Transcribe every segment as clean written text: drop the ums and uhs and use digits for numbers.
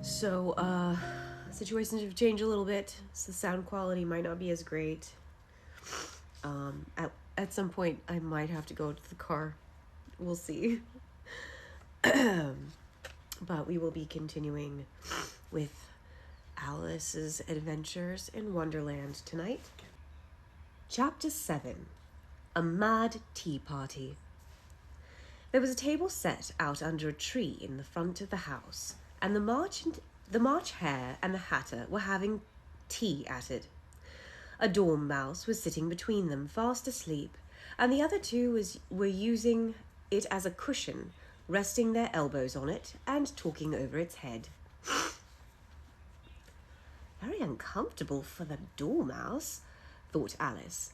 So, situations have changed a little bit, so the sound quality might not be as great. At some point, I might have to go to the car. We'll see. But we will be continuing with Alice's adventures in Wonderland tonight. Chapter 7. A Mad Tea Party. There was a table set out under a tree in the front of the house, and the March Hare and the Hatter were having tea at it. A Dormouse was sitting between them, fast asleep, and the other two were using it as a cushion, resting their elbows on it and talking over its head. Very uncomfortable for the Dormouse, thought Alice.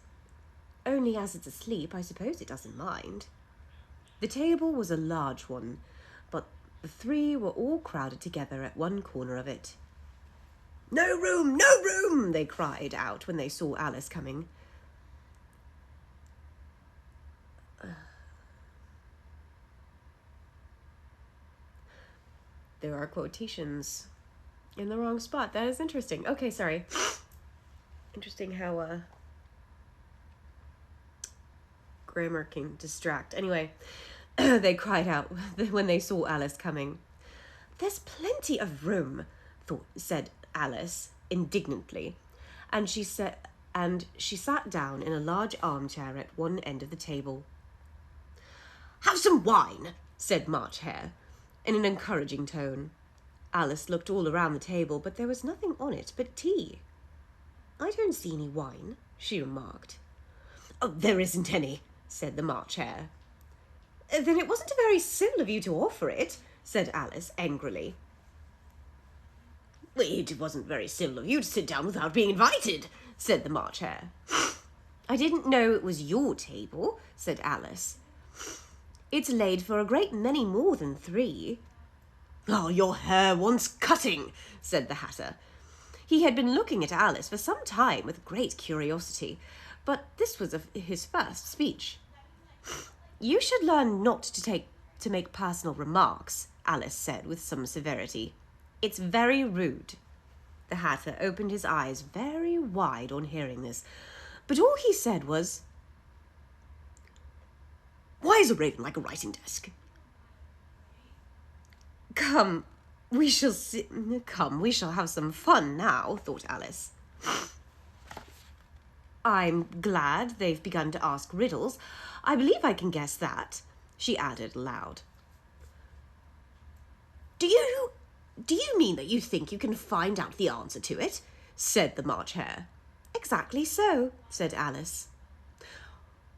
Only as it's asleep, I suppose it doesn't mind. The table was a large one, but the three were all crowded together at one corner of it. "No room! No room!" they cried out when they saw Alice coming. There are quotations in the wrong spot. That is interesting. Okay, sorry. Interesting how grammar can distract. Anyway, they cried out when they saw Alice coming. "There's plenty of room," said Alice indignantly, and she sat down in a large armchair at one end of the table. "Have some wine," said March Hare, in an encouraging tone. Alice looked all around the table, but there was nothing on it but tea. "I don't see any wine," she remarked. "Oh, there isn't any," said the March Hare. "Then it wasn't very civil of you to offer it," said Alice angrily. "It wasn't very civil of you to sit down without being invited," said the March Hare. "I didn't know it was your table," said Alice. "It's laid for a great many more than 3. "Oh, your hair wants cutting," said the Hatter. He had been looking at Alice for some time with great curiosity, but this was his first speech. "You should learn not to make personal remarks," Alice said with some severity. "It's very rude." The Hatter opened his eyes very wide on hearing this, but all he said was, "Why is a raven like a writing desk?" Come, we shall have some fun now," thought Alice. "I'm glad they've begun to ask riddles. I believe I can guess that," she added aloud. Do you mean that you think you can find out the answer to it?" said the March Hare. "Exactly so," said Alice.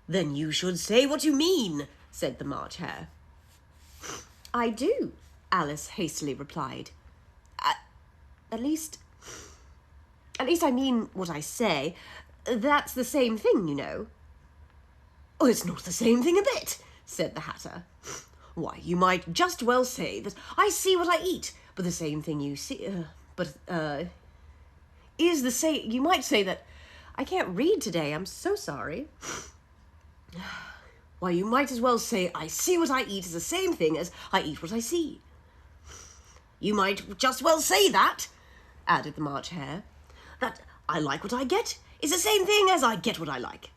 "Then you should say what you mean," said the March Hare. "I do," Alice hastily replied. At least I mean what I say. That's the same thing, you know." "Oh, it's not the same thing a bit," said the Hatter. "Why, you might just well say that I see what I eat, but the same thing you see, is the same. You might say that I can't read today. I'm so sorry." "Why, you might as well say I see what I eat is the same thing as I eat what I see." "You might just well say that," added the March Hare, "that I like what I get is the same thing as I get what I like."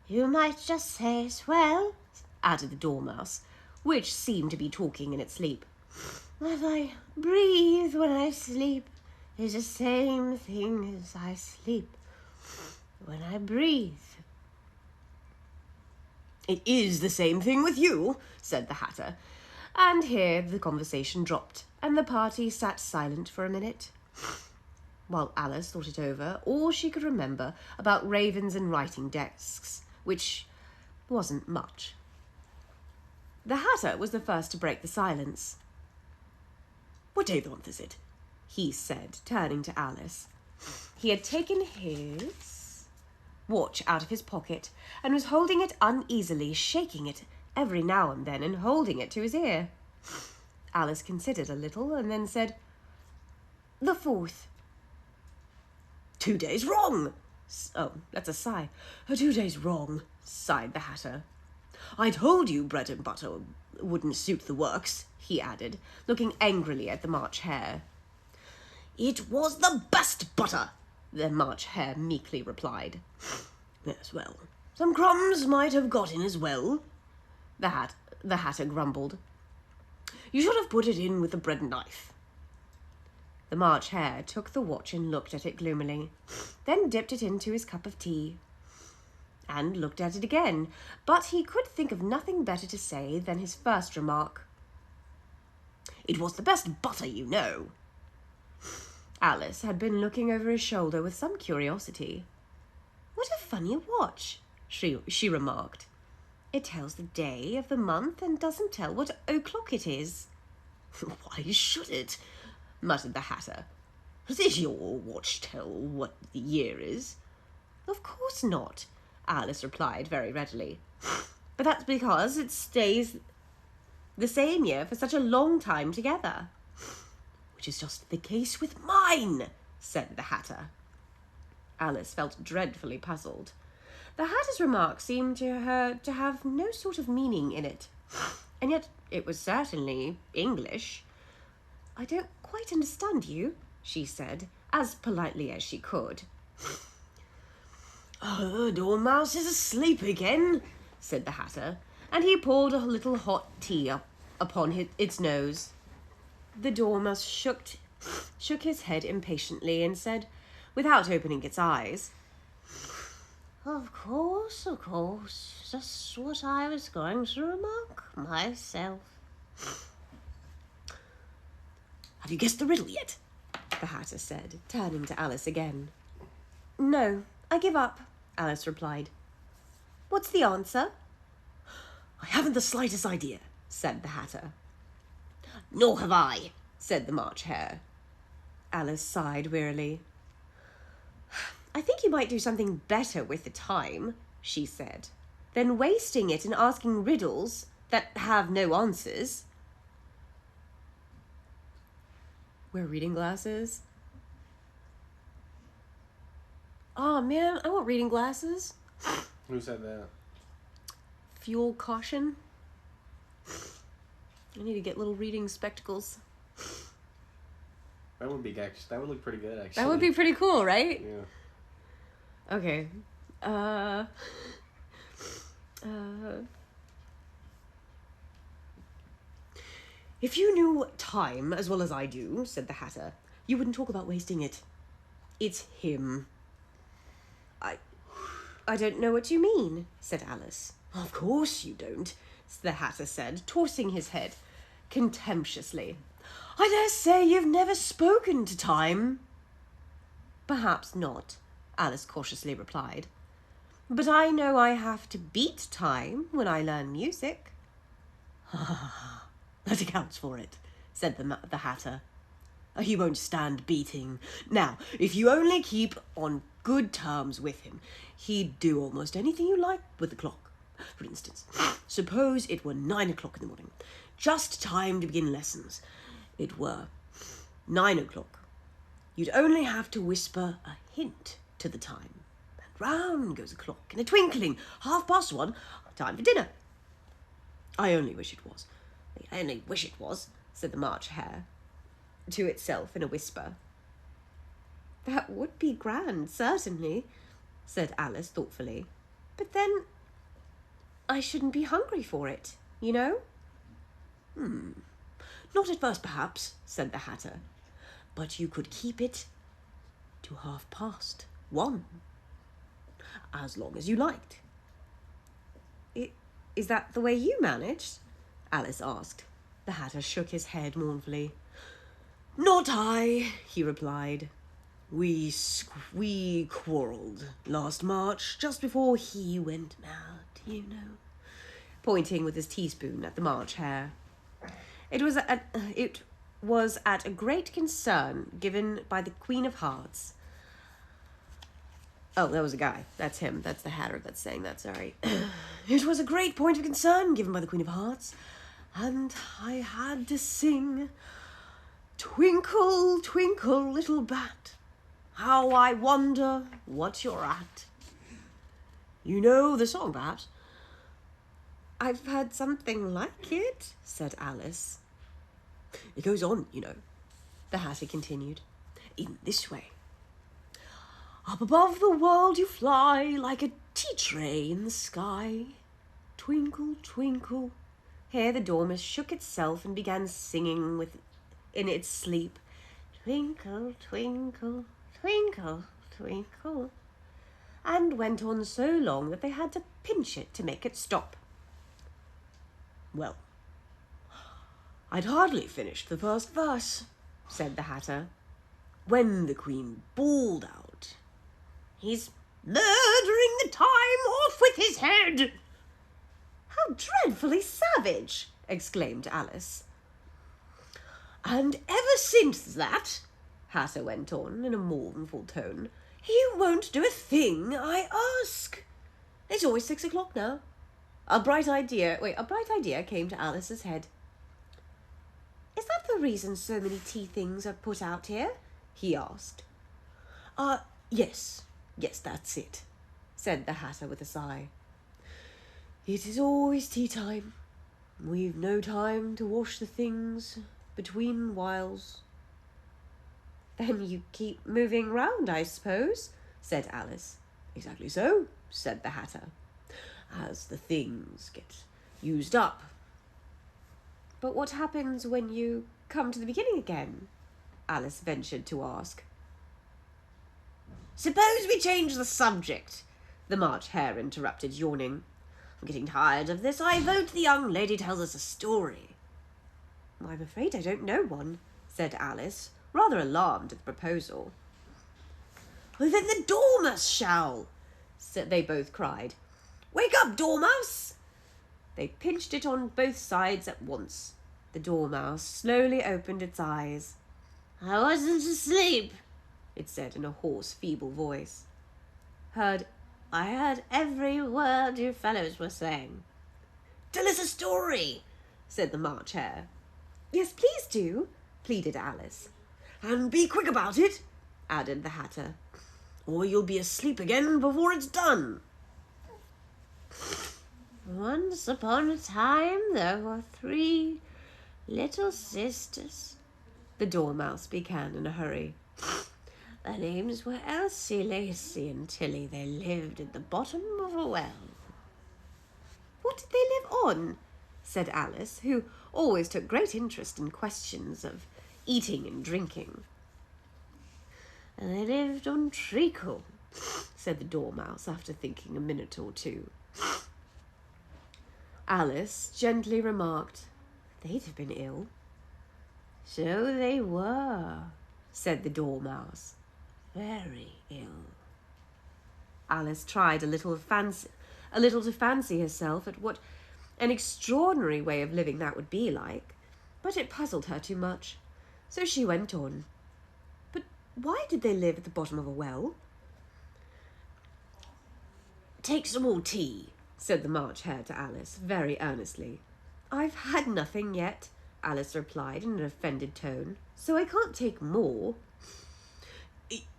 "You might just say as well," added the Dormouse, which seemed to be talking in its sleep, "that I breathe when I sleep is the same thing as I sleep when I breathe." "It is the same thing with you," said the Hatter, and here the conversation dropped, and the party sat silent for a minute, while Alice thought it over, all she could remember about ravens and writing desks, which wasn't much. The Hatter was the first to break the silence. "What day of the month is it?" he said, turning to Alice. He had taken his watch out of his pocket and was holding it uneasily, shaking it every now and then and holding it to his ear. Alice considered a little and then said, "The 4th. "2 days wrong." "Oh, that's a sigh. 2 days wrong," sighed the Hatter. I told you bread and butter wouldn't suit the works, he added, looking angrily at the March Hare. It was the best butter, the March Hare meekly replied. Yes, well, some crumbs might have got in as well, the Hatter grumbled. You should have put it in with a bread knife. The March Hare took the watch and looked at it gloomily, then dipped it into his cup of tea, and looked at it again, but he could think of nothing better to say than his first remark. It was the best butter, you know. Alice had been looking over his shoulder with some curiosity. What a funny watch, she remarked. It tells the day of the month and doesn't tell what o'clock it is. Why should it? Muttered the Hatter. Does your watch tell what the year is? Of course not, Alice replied very readily. But that's because it stays the same year for such a long time together. Which is just the case with mine, said the Hatter. Alice felt dreadfully puzzled. The Hatter's remark seemed to her to have no sort of meaning in it, and yet it was certainly English. I don't quite understand you, she said, as politely as she could. The Dormouse is asleep again, said the Hatter, and he poured a little hot tea upon its nose. The Dormouse shook his head impatiently and said, without opening its eyes, Of course, just what I was going to remark myself. Have you guessed the riddle yet? The Hatter said, turning to Alice again. No, I give up, Alice replied. What's the answer? I haven't the slightest idea, said the Hatter. Nor have I, said the March Hare. Alice sighed wearily. I think you might do something better with the time, she said, than wasting it in asking riddles that have no answers. Wear reading glasses. Oh, man, I want reading glasses. Who said that? Fuel caution. I need to get little reading spectacles. That would look pretty good, actually. That would be pretty cool, right? Yeah. Okay. If you knew time as well as I do, said the Hatter, you wouldn't talk about wasting it. It's him. I don't know what you mean, said Alice. Of course you don't, the Hatter said, tossing his head contemptuously. I dare say you've never spoken to time. Perhaps not, Alice cautiously replied. But I know I have to beat time when I learn music. That accounts for it, said the Hatter. He won't stand beating. Now, if you only keep on good terms with him, he'd do almost anything you like with the clock. For instance, suppose it were 9 o'clock in the morning, just time to begin lessons. It were 9 o'clock. You'd only have to whisper a hint to the time, and round goes the clock in a twinkling. 1:30, time for dinner. I only wish it was, said the March Hare to itself in a whisper. That would be grand, certainly, said Alice thoughtfully. But then I shouldn't be hungry for it, you know? Not at first, perhaps, said the Hatter. But you could keep it to 1:30, as long as you liked. Is that the way you managed? Alice asked. The Hatter shook his head mournfully. Not I, he replied. We quarrelled last March, just before he went mad, you know, pointing with his teaspoon at the March Hare. It was at a great concern given by the Queen of Hearts. Oh, that was a guy. That's him. That's the Hatter that's saying that, sorry. It was a great point of concern given by the Queen of Hearts, and I had to sing, Twinkle, twinkle, little bat, how I wonder what you're at. You know the song, perhaps? I've heard something like it, said Alice. It goes on, you know, the Hatter continued, in this way. Up above the world you fly like a tea tray in the sky. Twinkle, twinkle. Here the dormouse shook itself and began singing in its sleep. Twinkle, twinkle, twinkle, twinkle. And went on so long that they had to pinch it to make it stop. Well, I'd hardly finished the first verse, said the Hatter, when the Queen bawled out, He's murdering the time, off with his head! How dreadfully savage! Exclaimed Alice. And ever since that, Hatter went on in a mournful tone, he won't do a thing I ask. It's always 6 o'clock now. A bright idea came to Alice's head. Is that the reason so many tea things are put out here? He asked. Yes, that's it, said the Hatter with a sigh. It is always tea time. We've no time to wash the things between whiles. Then you keep moving round, I suppose, said Alice. Exactly so, said the Hatter, as the things get used up. But what happens when you come to the beginning again? Alice ventured to ask. Suppose we change the subject, the March Hare interrupted, yawning. I'm getting tired of this. I vote the young lady tells us a story. I'm afraid I don't know one, said Alice, rather alarmed at the proposal. Well, then the Dormouse shall, they both cried. Wake up, Dormouse! They pinched it on both sides at once. The Dormouse slowly opened its eyes. I wasn't asleep, it said in a hoarse, feeble voice. I heard every word you fellows were saying. Tell us a story, said the March Hare. Yes, please do, pleaded Alice. And be quick about it, added the Hatter, or you'll be asleep again before it's done. Once upon a time there were 3 little sisters, the Dormouse began in a hurry. Their names were Elsie, Lacie and Tilly. They lived at the bottom of a well. What did they live on? Said Alice, who always took great interest in questions of eating and drinking. They lived on treacle, said the Dormouse after thinking a minute or two. Alice gently remarked, they'd have been ill. So they were, said the Dormouse. Very ill. Alice tried a little to fancy herself at what an extraordinary way of living that would be like, but it puzzled her too much, so she went on. But why did they live at the bottom of a well? Take some more tea, said the March Hare to Alice, very earnestly. I've had nothing yet, Alice replied in an offended tone, so I can't take more.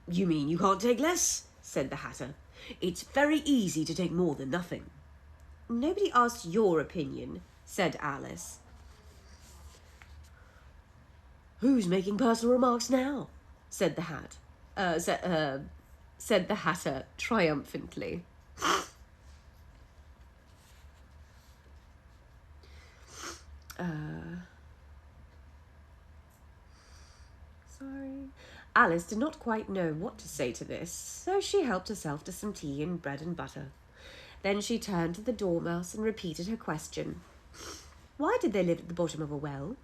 You mean you can't take less? Said the Hatter. It's very easy to take more than nothing. Nobody asked your opinion, said Alice. Who's making personal remarks now? Said the said the Hatter triumphantly. Sorry. Alice did not quite know what to say to this, so she helped herself to some tea and bread and butter. Then she turned to the Dormouse and repeated her question. Why did they live at the bottom of a well?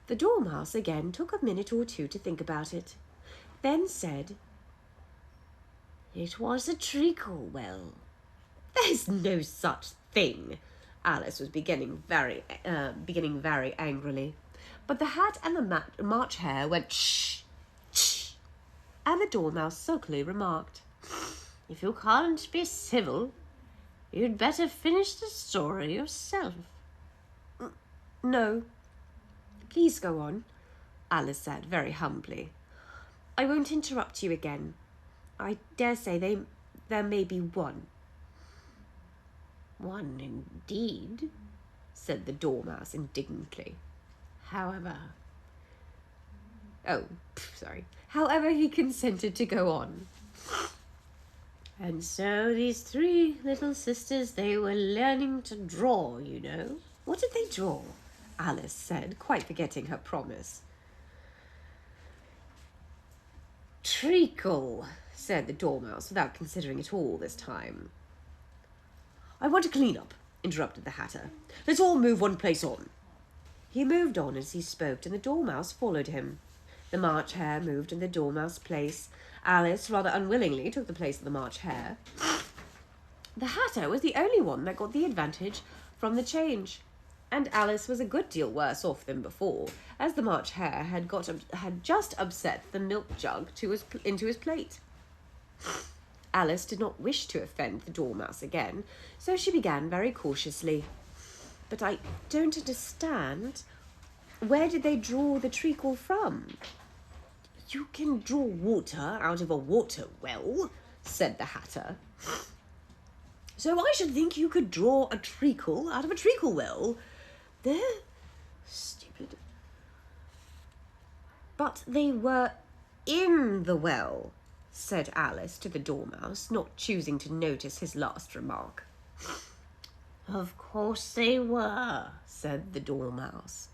The Dormouse again took a minute or two to think about it, then said, It was a treacle well. There's no such thing. Alice was beginning very angrily, but the Hat and the March Hare went shh, shh, and the Dormouse sulkily remarked, If you can't be civil, you'd better finish the story yourself. No, please go on, Alice said very humbly. I won't interrupt you again. I dare say there may be one. One indeed, said the Dormouse indignantly. However, he consented to go on. And so these three little sisters, they were learning to draw, you know. What did they draw? Alice said, quite forgetting her promise. Treacle, said the Dormouse, without considering it all this time. I want to clean up, interrupted the Hatter. Let's all move one place on. He moved on as he spoke, and the Dormouse followed him. The March Hare moved in the Dormouse's place. Alice, rather unwillingly, took the place of the March Hare. The Hatter was the only one that got the advantage from the change, and Alice was a good deal worse off than before, as the March Hare had just upset the milk jug into his plate. Alice did not wish to offend the Dormouse again, so she began very cautiously. But I don't understand. Where did they draw the treacle from? You can draw water out of a water well, said the Hatter. So I should think you could draw a treacle out of a treacle well. They're stupid. But they were in the well, said Alice to the Dormouse, not choosing to notice his last remark. Of course they were, said the Dormouse.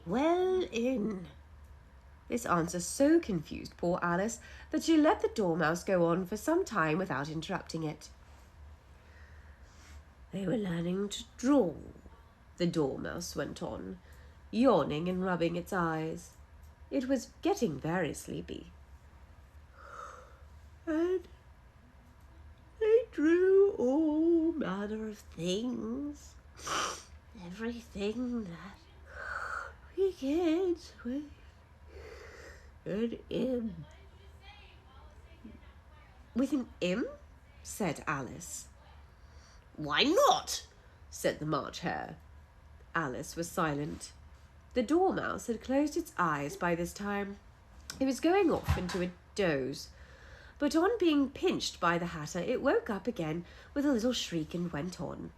Well in. This answer so confused poor Alice that she let the Dormouse go on for some time without interrupting it. They were learning to draw, the Dormouse went on, yawning and rubbing its eyes. It was getting very sleepy. And they drew all manner of things. Everything that begins with an M. With an M? Said Alice. Why not? Said the March Hare. Alice was silent. The Dormouse had closed its eyes by this time. It was going off into a doze, but on being pinched by the Hatter, it woke up again with a little shriek and went on.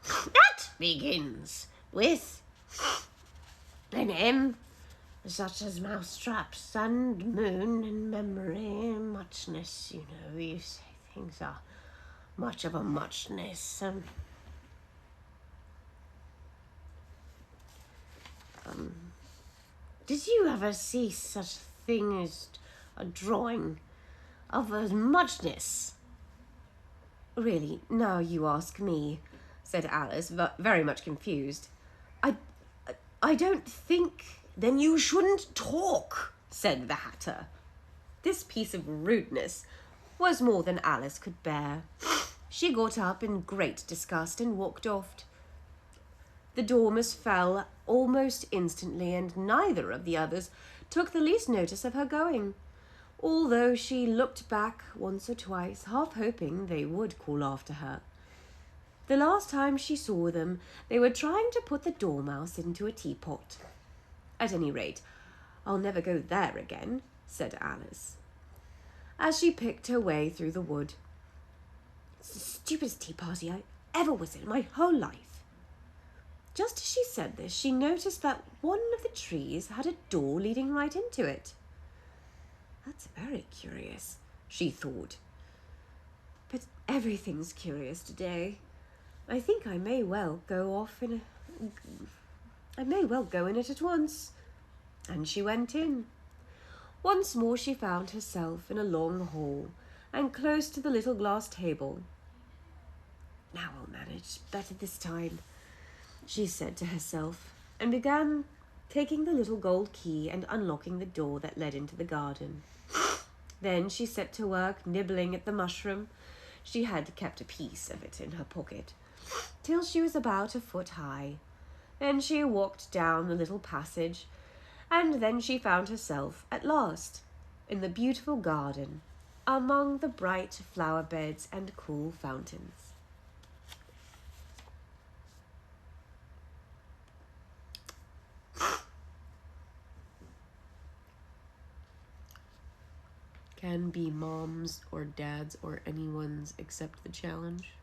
That begins with an M, such as mousetraps, and moon, and memory, and muchness. You know, you say things are much of a muchness. Did you ever see such a thing as a drawing of a muchness? Really, now you ask me, said Alice, very much confused. I don't think... Then you shouldn't talk, said the Hatter. This piece of rudeness was more than Alice could bear. She got up in great disgust and walked off. The Dormouse fell almost instantly, and neither of the others took the least notice of her going, although she looked back once or twice, half hoping they would call after her. The last time she saw them, they were trying to put the Dormouse into a teapot. At any rate, I'll never go there again, said Alice, as she picked her way through the wood. It's the stupidest tea party I ever was in my whole life. Just as she said this, she noticed that one of the trees had a door leading right into it. That's very curious, she thought. But everything's curious today. I think I may well go in it at once. And she went in. Once more she found herself in a long hall and close to the little glass table. Now I'll manage better this time, she said to herself, and began taking the little gold key and unlocking the door that led into the garden. Then she set to work nibbling at the mushroom. She had kept a piece of it in her pocket, till she was about a foot high. Then she walked down the little passage, and then she found herself, at last, in the beautiful garden, among the bright flower beds and cool fountains. Can be mom's or dad's or anyone's except the challenge.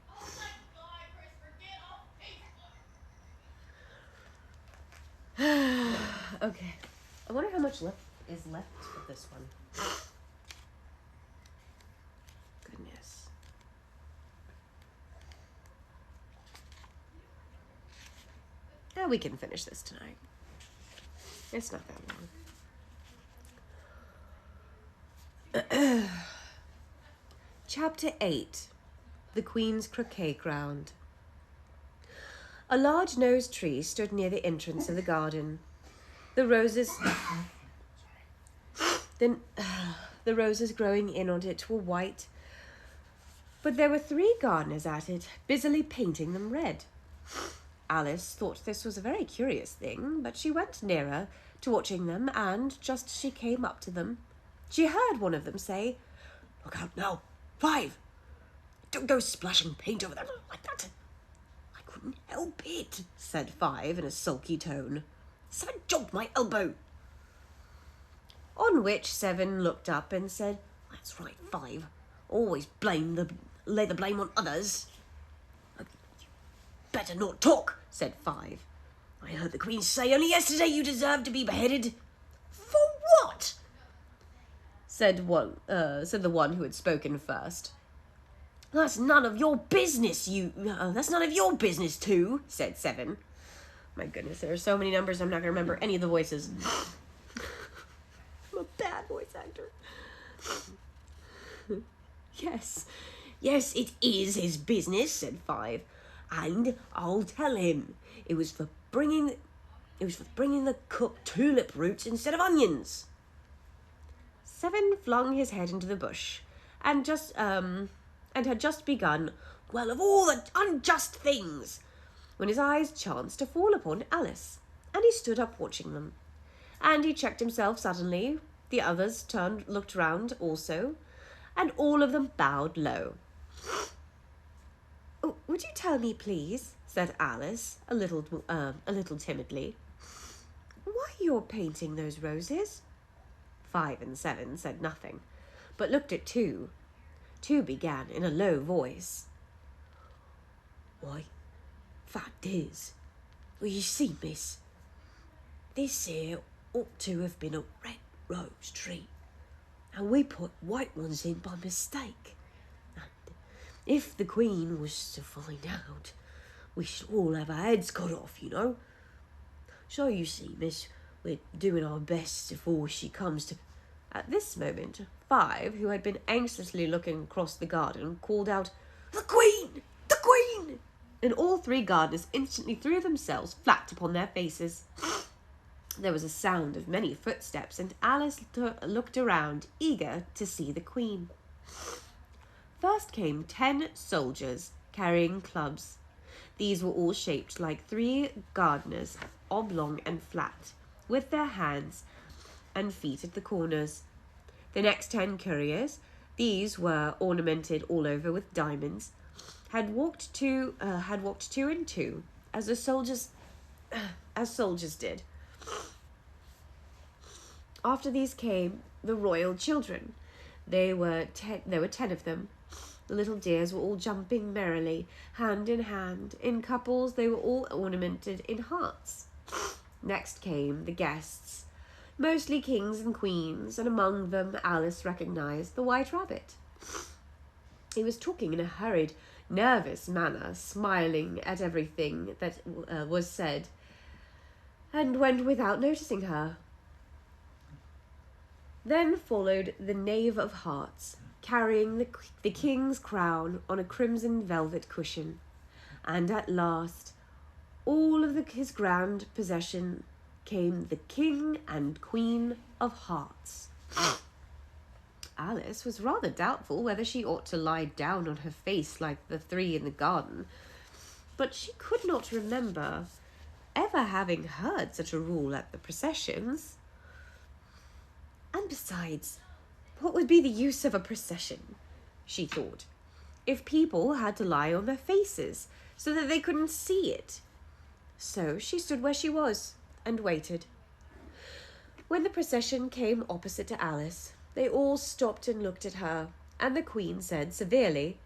Oh my God, Christopher, get off Facebook! Okay. I wonder how much is left of this one. Goodness. Yeah, we can finish this tonight. It's not that long. Chapter 8. The Queen's Croquet Ground. A large nose tree stood near the entrance of the garden. The roses growing in on it were white, but there were 3 gardeners at it, busily painting them red. Alice thought this was a very curious thing, but she went nearer to watching them, and just as she came up to them, she heard one of them say, "Look out now, 5! Don't go splashing paint over them like that." "I couldn't help it," said 5 in a sulky tone. "Someone jogged my elbow." On which 7 looked up and said, "That's right, 5. Always lay the blame on others." "Better not talk," said 5. "I heard the Queen say only yesterday you deserved to be beheaded." "For what?" said the one who had spoken first. "That's none of your business, that's none of your business too," said 7. My goodness, there are so many numbers, I'm not going to remember any of the voices. I'm a bad voice actor. Yes, it is his business," said 5. "And I'll tell him. It was for bringing the cooked tulip roots instead of onions." 7 flung his head into the bush, and had just begun, "Well, of all the unjust things," when his eyes chanced to fall upon Alice, and he stood up watching them. And he checked himself suddenly. The others looked round also, and all of them bowed low. "Oh, would you tell me, please," said Alice, a little timidly, "why you're painting those roses?" 5 and 7 said nothing, but looked at 2. 2 began in a low voice. "Why, fact is, well, you see, miss, this here ought to have been a red rose tree, and we put white ones in by mistake. And if the Queen was to find out, we should all have our heads cut off, you know. So you see, miss, we're doing our best before she comes to..." At this moment, 5, who had been anxiously looking across the garden, called out, "The Queen! The Queen!" And all 3 gardeners instantly threw themselves flat upon their faces. There was a sound of many footsteps, and Alice looked around, eager to see the Queen. First came 10 soldiers carrying clubs. These were all shaped like 3 gardeners, oblong and flat, with their hands and feet at the corners. The next 10 couriers, these were ornamented all over with diamonds, had walked 2 and 2, as soldiers did. After these came the royal children. There were 10 of them. The little dears were all jumping merrily, hand in hand. In couples, they were all ornamented in hearts. Next came the guests, mostly kings and queens, and among them Alice recognized the White Rabbit. He was talking in a hurried, nervous manner, smiling at everything that was said, and went without noticing her. Then followed the Knave of Hearts, carrying the king's crown on a crimson velvet cushion, and at last, all of his grand possession, came the King and Queen of Hearts. Alice was rather doubtful whether she ought to lie down on her face like the 3 in the garden, but she could not remember ever having heard such a rule at the processions. And besides, what would be the use of a procession, she thought, if people had to lie on their faces so that they couldn't see it? So she stood where she was and waited. When the procession came opposite to Alice, they all stopped and looked at her, and the Queen said severely,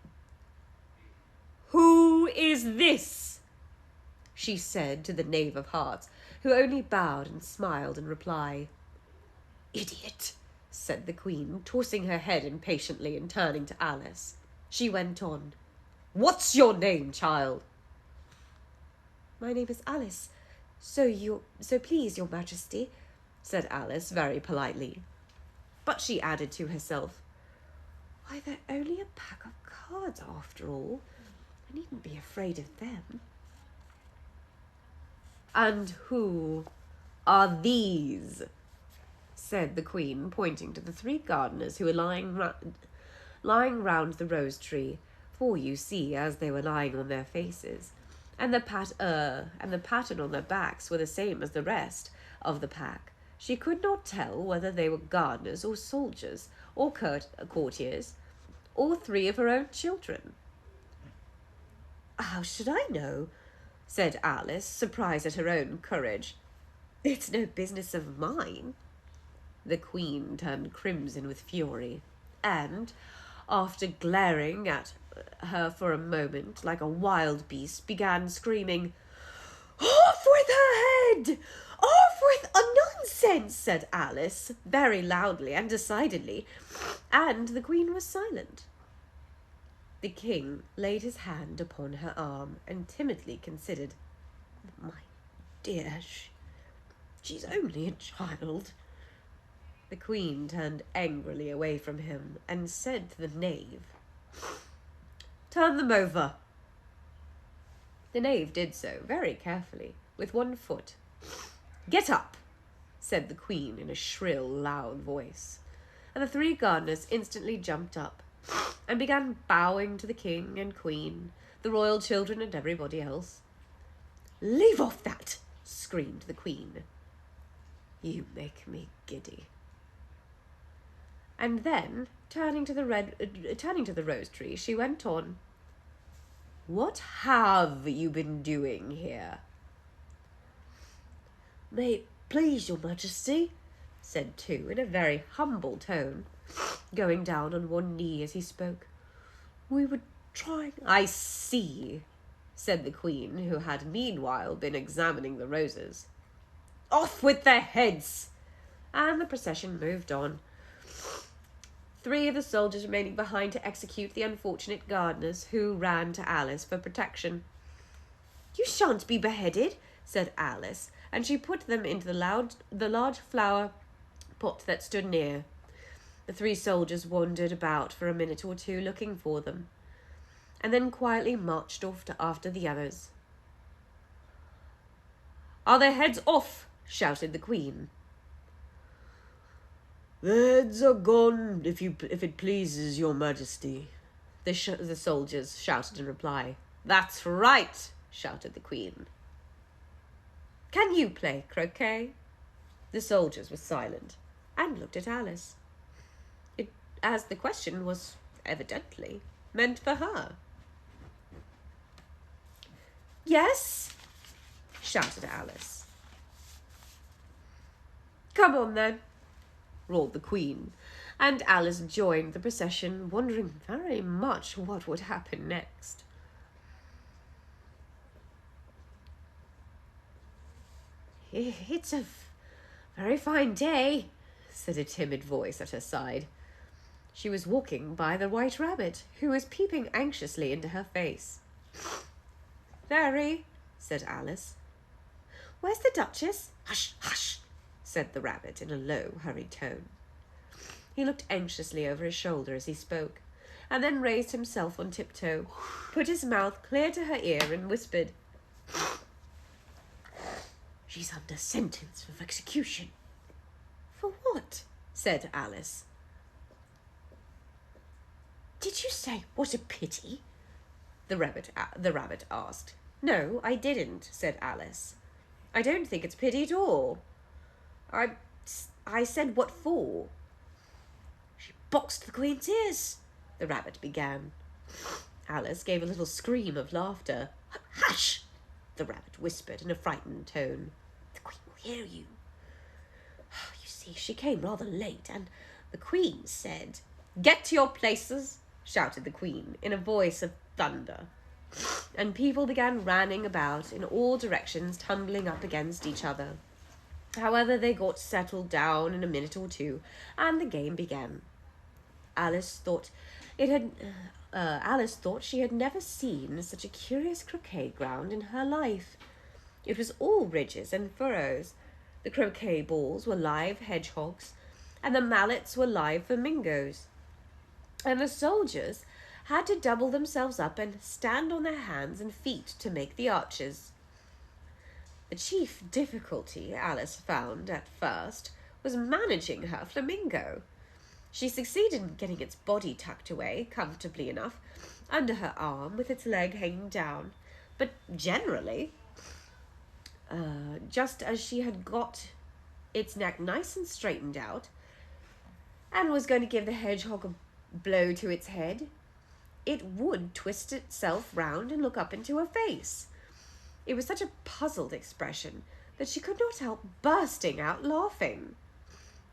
"Who is this?" she said to the Knave of Hearts, who only bowed and smiled in reply. "Idiot," said the Queen, tossing her head impatiently and turning to Alice. She went on, "What's your name, child?" "My name is Alice, so please, your Majesty," said Alice very politely. But she added to herself, "Why, they're only a pack of cards after all. I needn't be afraid of them." "And who are these?" said the Queen, pointing to the 3 gardeners who were lying round the rose tree, for you see, as they were lying on their faces, and the pattern on their backs were the same as the rest of the pack, she could not tell whether they were gardeners or soldiers or courtiers, or 3 of her own children. "How should I know?" said Alice, surprised at her own courage. "It's no business of mine." The Queen turned crimson with fury, and, after glaring at her for a moment like a wild beast, began screaming, "Off with her head! Off with nonsense!" said Alice, very loudly and decidedly, and the Queen was silent. The King laid his hand upon her arm and timidly considered. "My dear, she's only a child." The Queen turned angrily away from him and said to the Knave, "Turn them over." The Knave did so, very carefully, with one foot. "Get up," said the Queen in a shrill, loud voice, and the 3 gardeners instantly jumped up and began bowing to the King and Queen, the royal children and everybody else. "Leave off that!" screamed the Queen. "You make me giddy." And then, turning to the rose tree, she went on, "What have you been doing here?" "May it please your Majesty," said 2 in a very humble tone, going down on one knee as he spoke. "We were trying—" "I see," said the Queen, who had meanwhile been examining the roses. "Off with their heads!" And the procession moved on, 3 of the soldiers remaining behind to execute the unfortunate gardeners, who ran to Alice for protection. "You shan't be beheaded," said Alice, and she put them into the large flower pot that stood near. The 3 soldiers wandered about for a minute or 2 looking for them, and then quietly marched off after the others. "Are their heads off?" shouted the Queen. "Their heads are gone, if it pleases your Majesty," the soldiers shouted in reply. "That's right," shouted the Queen. "Can you play croquet?" The soldiers were silent and looked at Alice, as the question was evidently meant for her. "Yes," shouted Alice. "Come on, then," roared the Queen, and Alice joined the procession, wondering very much what would happen next. "It's a very fine day," said a timid voice at her side. She was walking by the White Rabbit, who was peeping anxiously into her face. "Very," said Alice. "Where's the Duchess?" "Hush, hush," said the Rabbit in a low, hurried tone. He looked anxiously over his shoulder as he spoke, and then raised himself on tiptoe, put his mouth clear to her ear, and whispered, "She's under sentence of execution." "For what?" said Alice. "Did you say, 'what a pity'?" the rabbit asked. "No, I didn't," said Alice. "I don't think it's pity at all. I said, 'what for?'" "She boxed the Queen's ears," the Rabbit began. Alice gave a little scream of laughter. "Hush!" the Rabbit whispered in a frightened tone. "The Queen will hear you. You see, she came rather late, and the Queen said, "Get to your places," shouted the Queen in a voice of thunder. And people began running about in all directions, tumbling up against each other. However, they got settled down in a minute or two, and the game began. Alice thought she had never seen such a curious croquet ground in her life. It was all ridges and furrows. The croquet balls were live hedgehogs, and the mallets were live flamingos. And the soldiers had to double themselves up and stand on their hands and feet to make the arches. The chief difficulty Alice found at first was managing her flamingo. She succeeded in getting its body tucked away comfortably enough under her arm with its leg hanging down, but generally, just as she had got its neck nice and straightened out and was going to give the hedgehog a blow to its head, it would twist itself round and look up into her face. It was such a puzzled expression that she could not help bursting out laughing.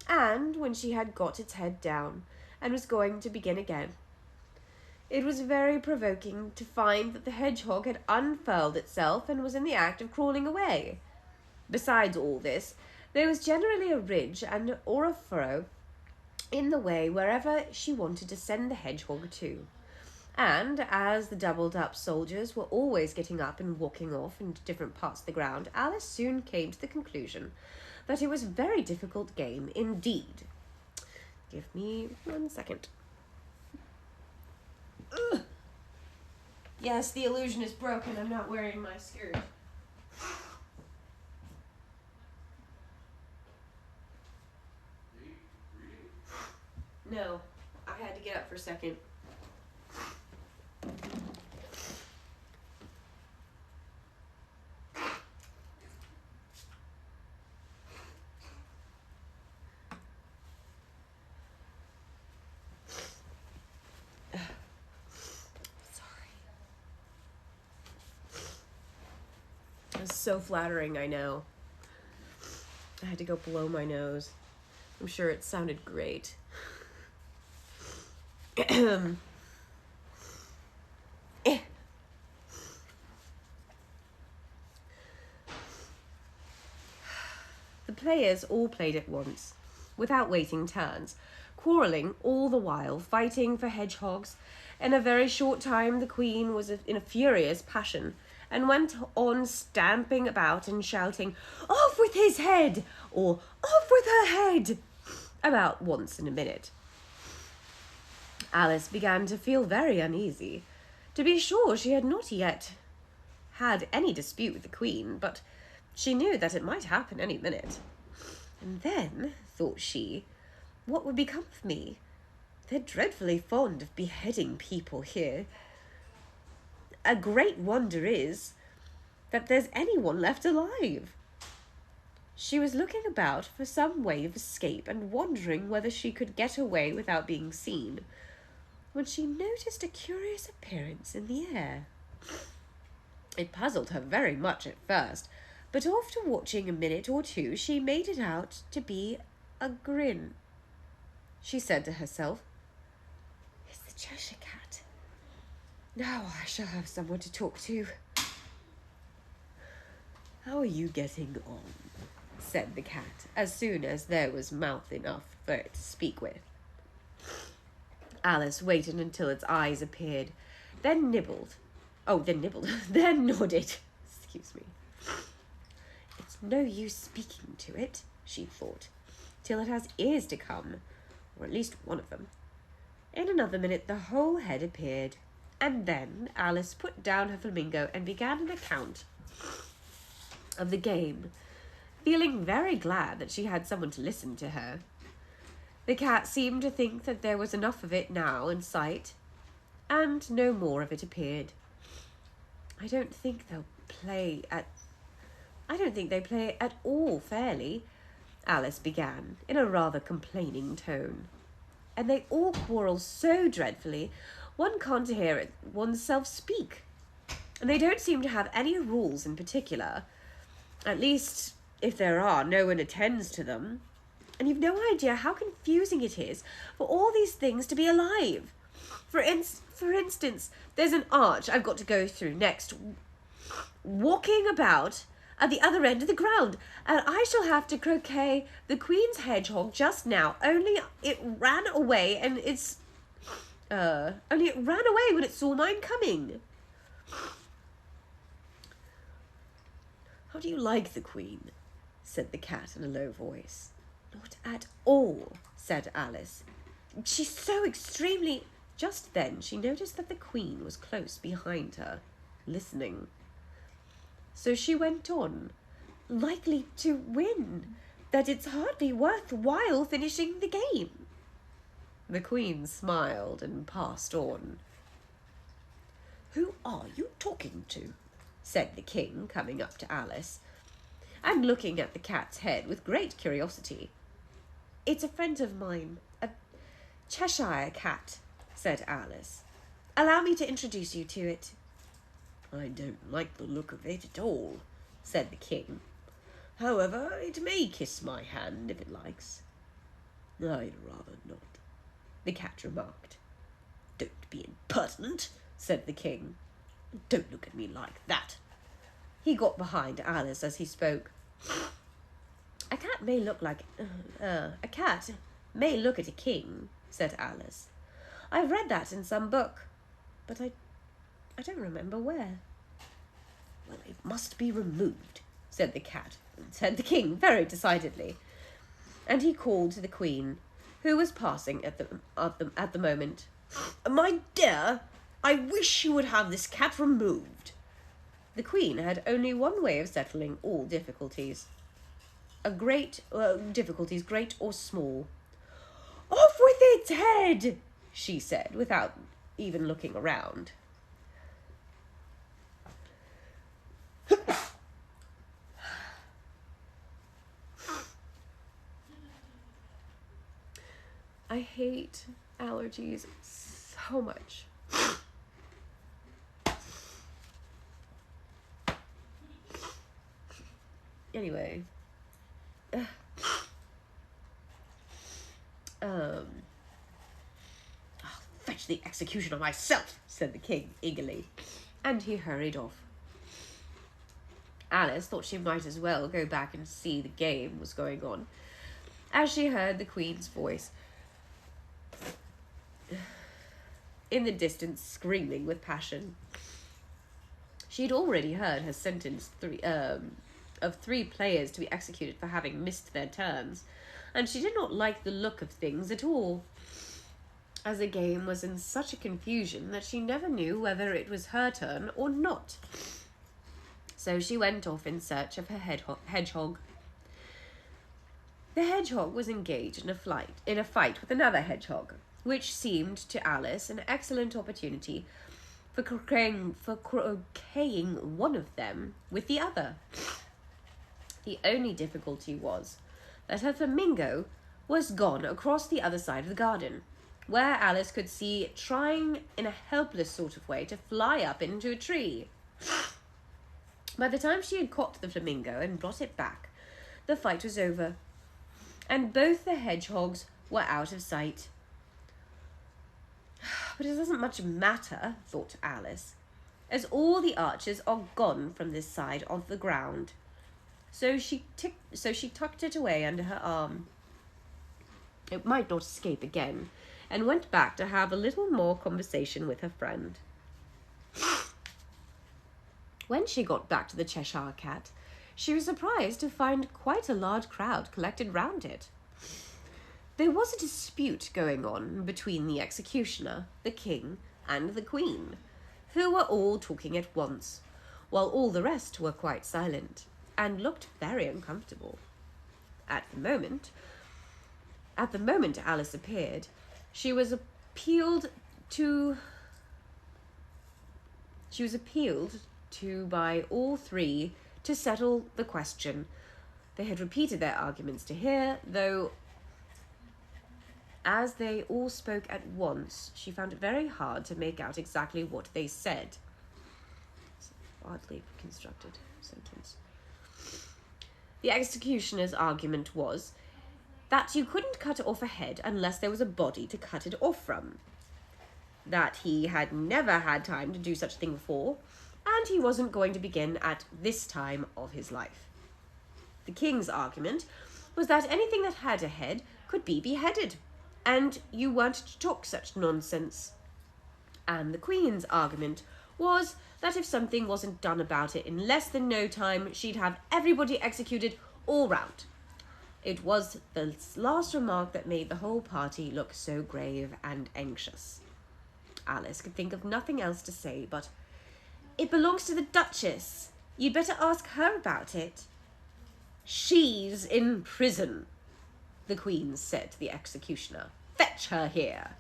And when she had got its head down and was going to begin again, it was very provoking to find that the hedgehog had unfurled itself and was in the act of crawling away. Besides all this, there was generally a ridge or a furrow in the way wherever she wanted to send the hedgehog to. And as the doubled-up soldiers were always getting up and walking off into different parts of the ground, Alice soon came to the conclusion that it was a very difficult game indeed. Give me 1 second. Ugh. Yes, the illusion is broken. I'm not wearing my skirt. No, I had to get up for a second. It's so flattering, I know. I had to go blow my nose. I'm sure it sounded great. The players all played at once, without waiting turns, quarrelling all the while, fighting for hedgehogs. In a very short time the Queen was in a furious passion, and went on stamping about and shouting, "Off with his head!" or "Off with her head!" about once in a minute. Alice began to feel very uneasy. To be sure, she had not yet had any dispute with the Queen, but she knew that it might happen any minute. And then, thought she, what would become of me? They're dreadfully fond of beheading people here. A great wonder is that there's anyone left alive. She was looking about for some way of escape and wondering whether she could get away without being seen, when she noticed a curious appearance in the air. It puzzled her very much at first, but after watching a minute or two, she made it out to be a grin. She said to herself, "It's the Cheshire Cat. Now I shall have someone to talk to." "How are you getting on?" said the cat, as soon as there was mouth enough for it to speak with. Alice waited until its eyes appeared, then nibbled. Then nodded. Excuse me. It's no use speaking to it, she thought, till it has ears to come, or at least one of them. In another minute the whole head appeared, and then Alice put down her flamingo and began an account of the game, feeling very glad that she had someone to listen to her. The cat seemed to think that there was enough of it now in sight, and no more of it appeared. I don't think they play at all fairly," Alice began, in a rather complaining tone. "And they all quarrel so dreadfully, one can't hear oneself speak. And they don't seem to have any rules in particular. At least, if there are, no one attends to them. And you've no idea how confusing it is for all these things to be alive. For instance, there's an arch I've got to go through next, walking about at the other end of the ground, and I shall have to croquet the Queen's hedgehog just now, only it ran away and only it ran away when it saw mine coming. How do you like the Queen? Said the cat in a low voice. Not at all, said Alice. She's so extremely... Just then she noticed that the Queen was close behind her, listening. So she went on, likely to win, that it's hardly worthwhile finishing the game. The Queen smiled and passed on. Who are you talking to? Said the King, coming up to Alice, and looking at the cat's head with great curiosity. It's a friend of mine, a Cheshire cat, said Alice. Allow me to introduce you to it. I don't like the look of it at all, said the King. However, it may kiss my hand if it likes. I'd rather not, the cat remarked. Don't be impertinent, said the King. Don't look at me like that. He got behind Alice as he spoke. A cat may look at a king, said Alice. I've read that in some book, but I don't remember where. Well, it must be removed, said the King very decidedly. And he called to the Queen, who was passing at the moment. My dear, I wish you would have this cat removed. The Queen had only one way of settling all difficulties. Difficulties, great or small. Off with its head, she said, without even looking around. I hate allergies so much. Anyway. I'll fetch the executioner myself, said the King eagerly, and he hurried off. Alice thought she might as well go back and see the game was going on, as she heard the Queen's voice in the distance screaming with passion. She had already heard her sentence of 3 players to be executed for having missed their turns, and she did not like the look of things at all, as the game was in such a confusion that she never knew whether it was her turn or not. So she went off in search of her hedgehog. The hedgehog was engaged in a fight with another hedgehog, which seemed to Alice an excellent opportunity for croqueting one of them with the other. The only difficulty was that her flamingo was gone across the other side of the garden, where Alice could see it trying in a helpless sort of way to fly up into a tree. By the time she had caught the flamingo and brought it back, the fight was over, and both the hedgehogs were out of sight. But it doesn't much matter, thought Alice, as all the archers are gone from this side of the ground. So she tucked it away under her arm. It might not escape again, and went back to have a little more conversation with her friend. When she got back to the Cheshire Cat, she was surprised to find quite a large crowd collected round it. There was a dispute going on between the executioner, the King, and the Queen, who were all talking at once, while all the rest were quite silent, and looked very uncomfortable. At the moment Alice appeared, she was appealed to by all 3 to settle the question. They had repeated their arguments to her, though as they all spoke at once, she found it very hard to make out exactly what they said. It's an oddly constructed sentence. The executioner's argument was that you couldn't cut off a head unless there was a body to cut it off from, that he had never had time to do such a thing before, and he wasn't going to begin at this time of his life. The king's argument was that anything that had a head could be beheaded, and you weren't to talk such nonsense. And the queen's argument was that if something wasn't done about it in less than no time, she'd have everybody executed all round. It was the last remark that made the whole party look so grave and anxious. Alice could think of nothing else to say but, "It belongs to the Duchess. You'd better ask her about it." "She's in prison," the Queen said to the executioner. "Fetch her here."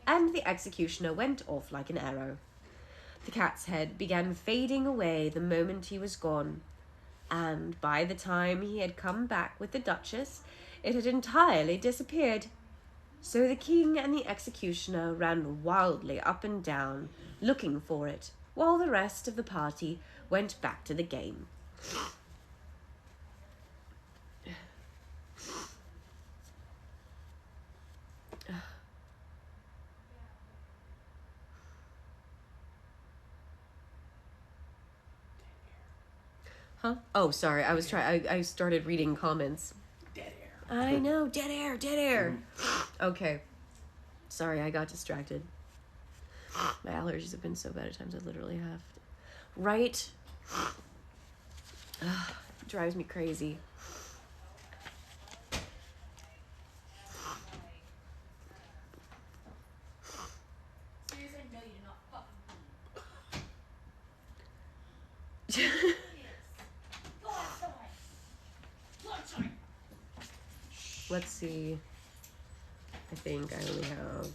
And the executioner went off like an arrow. The cat's head began fading away the moment he was gone, and by the time he had come back with the Duchess, it had entirely disappeared. So the king and the executioner ran wildly up and down, looking for it, while the rest of the party went back to the game. Huh? Oh, sorry. I started reading comments. Dead air. I know. Dead air. Dead air. Okay. Sorry, I got distracted. My allergies have been so bad at times I literally have to. Right? Ugh, it drives me crazy. Seriously, no, you do not fucking. Go outside. Go outside. Let's see. I think I only have...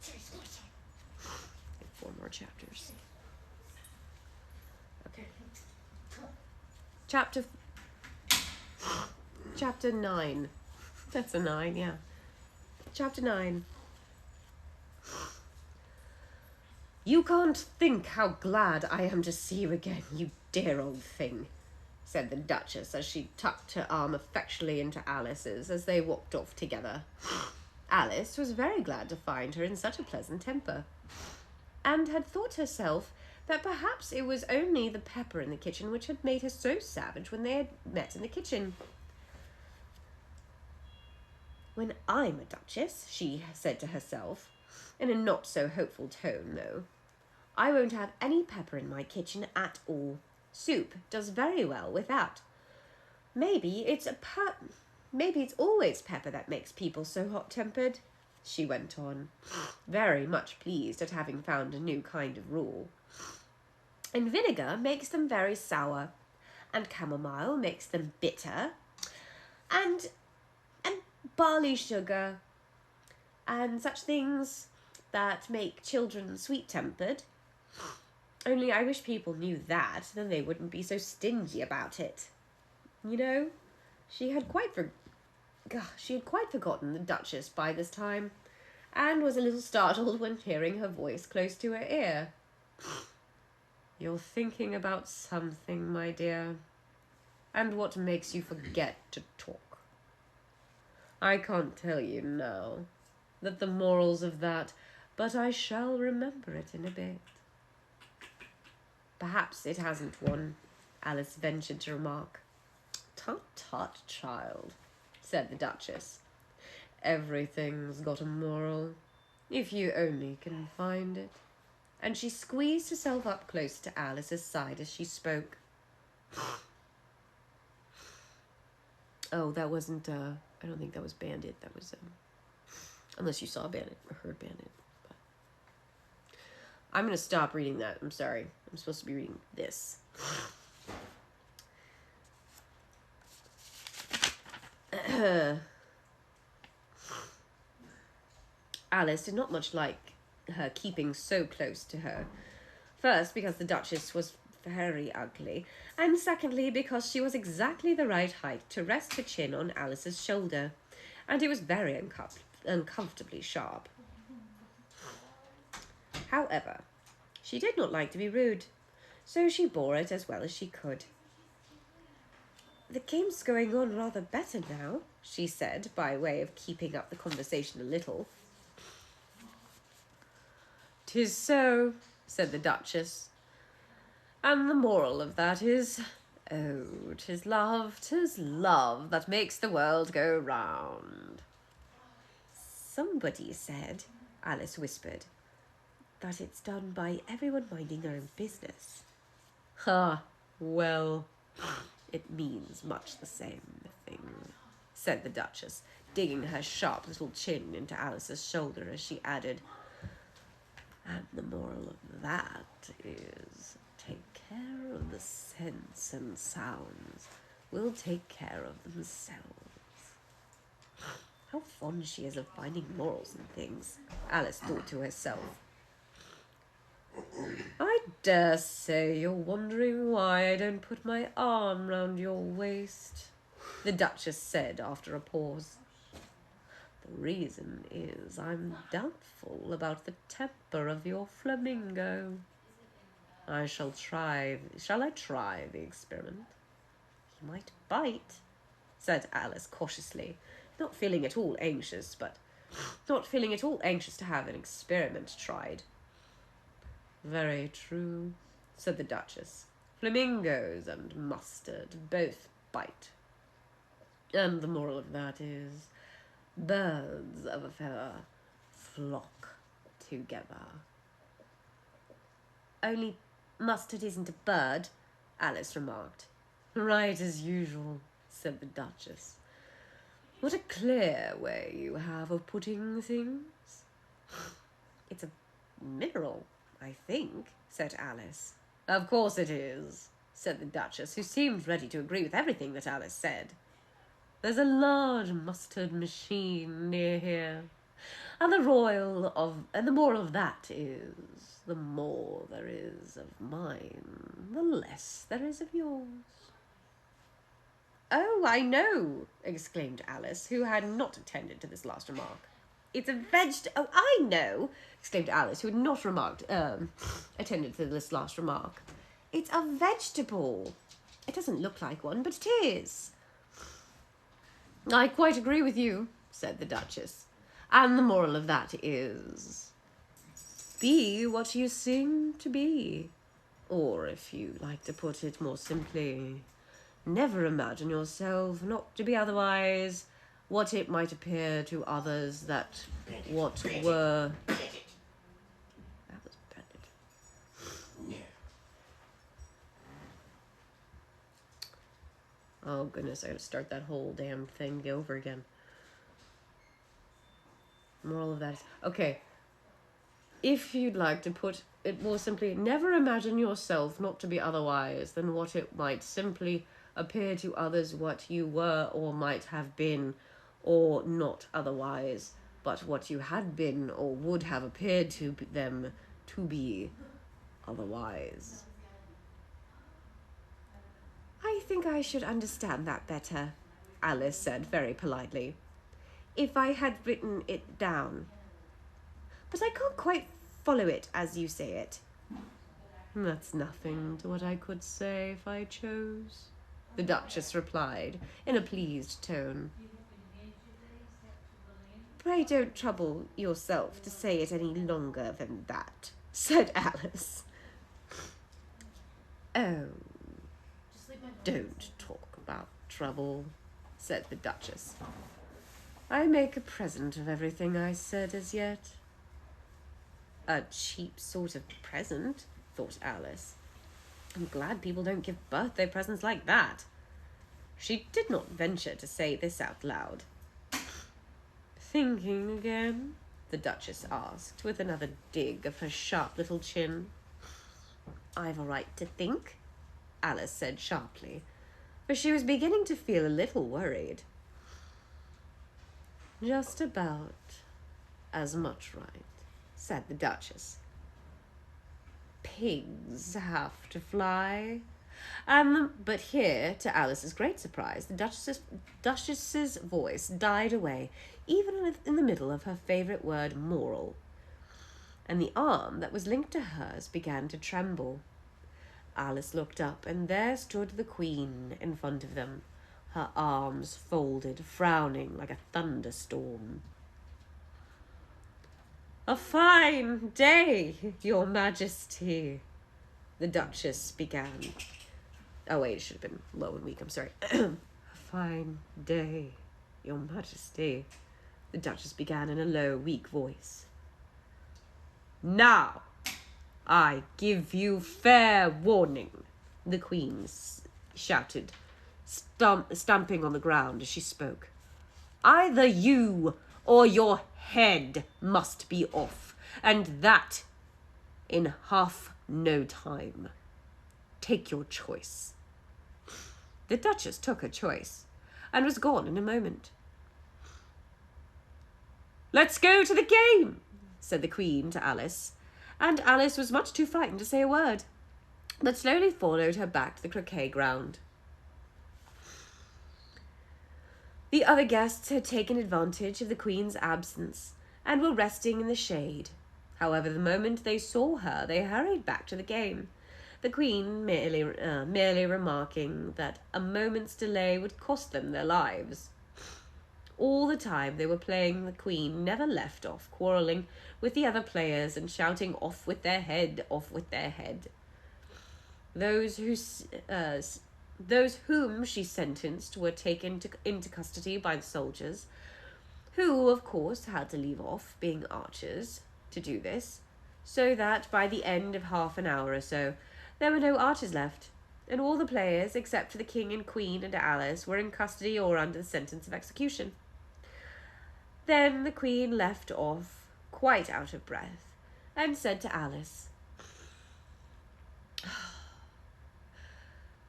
Seriously, go outside. 4 more chapters. Okay. Chapter 9. That's a 9, yeah. Chapter 9. "You can't think how glad I am to see you again, you dear old thing," said the Duchess as she tucked her arm affectionately into Alice's as they walked off together. Alice was very glad to find her in such a pleasant temper, and had thought herself that perhaps it was only the pepper in the kitchen which had made her so savage when they had met in the kitchen. "When I'm a Duchess," she said to herself, in a not-so-hopeful tone, though, "I won't have any pepper in my kitchen at all. Soup does very well without. Maybe it's always pepper that makes people so hot-tempered," she went on, very much pleased at having found a new kind of rule. "And vinegar makes them very sour, and chamomile makes them bitter, and barley sugar, and such things that make children sweet-tempered. Only I wish people knew that, then they wouldn't be so stingy about it." You know, she had quite forgotten the Duchess by this time, and was a little startled when hearing her voice close to her ear. "You're thinking about something, my dear. And what makes you forget to talk? I can't tell you now the morals of that, but I shall remember it in a bit." "Perhaps it hasn't one," Alice ventured to remark. "Tut, tut, child," said the Duchess. "Everything's got a moral, if you only can find it." And she squeezed herself up close to Alice's side as she spoke. Oh, that wasn't, I don't think that was Bandit. That was, unless you saw Bandit or heard Bandit. But I'm going to stop reading that. I'm sorry. I'm supposed to be reading this. Alice did not much like her keeping so close to her. First, because the Duchess was very ugly, and secondly, because she was exactly the right height to rest her chin on Alice's shoulder, and it was very uncomfortably sharp. However, she did not like to be rude, so she bore it as well as she could. "The game's going on rather better now," she said, by way of keeping up the conversation a little. "'Tis so," said the Duchess. "And the moral of that is, oh, 'tis love that makes the world go round." "Somebody said," Alice whispered, "that it's done by everyone minding their own business." "Ah, well, it means much the same thing," said the Duchess, digging her sharp little chin into Alice's shoulder as she added, "and the moral of that is, take care of the scents and sounds will take care of themselves." How fond she is of finding morals in things, Alice thought to herself. "I dare say you're wondering why I don't put my arm round your waist," the Duchess said after a pause. "The reason is I'm doubtful about the temper of your flamingo. Shall I try the experiment?" "He might bite," said Alice cautiously, not feeling at all anxious to have an experiment tried. "Very true," said the Duchess. "Flamingos and mustard both bite. And the moral of that is, birds of a feather flock together." "Only mustard isn't a bird," Alice remarked. "Right as usual," said the Duchess. "What a clear way you have of putting things." "It's a mineral, I think," said Alice. "Of course it is," said the Duchess, who seemed ready to agree with everything that Alice said. "There's a large mustard machine near here, and the moral of that is, the more there is of mine, the less there is of yours." "Oh, I know," exclaimed Alice, who had not attended to this last remark. "It's a Oh, I know," exclaimed Alice, who had not attended to this last remark. "It's a vegetable. It doesn't look like one, but it is." "I quite agree with you," said the Duchess. "And the moral of that is, be what you seem to be. Or, if you like to put it more simply, never imagine yourself not to be otherwise what it might appear to others that what were..." That was Bennett. Oh goodness, I gotta start that whole damn thing over again. Moral of that is, okay, if you'd like to put it more simply, never imagine yourself not to be otherwise than what it might simply appear to others what you were or might have been, or not otherwise, but what you had been or would have appeared to them to be otherwise. "I think I should understand that better," Alice said very politely, "if I had written it down. But I can't quite follow it as you say it." "That's nothing to what I could say if I chose," the Duchess replied in a pleased tone. "Pray don't trouble yourself to say it any longer than that," said Alice. "Oh, don't talk about trouble," said the Duchess. "I make a present of everything I said as yet." "A cheap sort of present," thought Alice. "I'm glad people don't give birthday presents like that." She did not venture to say this out loud. "Thinking again?" the Duchess asked, with another dig of her sharp little chin. "I've a right to think," Alice said sharply, for she was beginning to feel a little worried. "Just about as much right," said the Duchess. "Pigs have to fly." But here, to Alice's great surprise, the Duchess's voice died away, even in the middle of her favourite word, moral, and the arm that was linked to hers began to tremble. Alice looked up, and there stood the Queen in front of them, her arms folded, frowning like a thunderstorm. "A fine day, Your Majesty," the Duchess began. Oh, wait, it should have been low and weak, I'm sorry. "A fine day, Your Majesty," the Duchess began in a low, weak voice. "Now, I give you fair warning," the Queen shouted, stamping on the ground as she spoke. "Either you or your head must be off, and that in half no time. Take your choice." The Duchess took her choice and was gone in a moment. "Let's go to the game," said the Queen to Alice, and Alice was much too frightened to say a word, but slowly followed her back to the croquet ground. The other guests had taken advantage of the Queen's absence and were resting in the shade. However, the moment they saw her, they hurried back to the game, the Queen merely remarking that a moment's delay would cost them their lives. All the time they were playing, the Queen never left off quarrelling with the other players and shouting, "Off with their head, off with their head." Those whom she sentenced were taken into custody by the soldiers, who, of course, had to leave off being archers to do this, so that by the end of half an hour or so, there were no archers left, and all the players, except for the King and Queen and Alice, were in custody or under the sentence of execution. Then the Queen left off, quite out of breath, and said to Alice,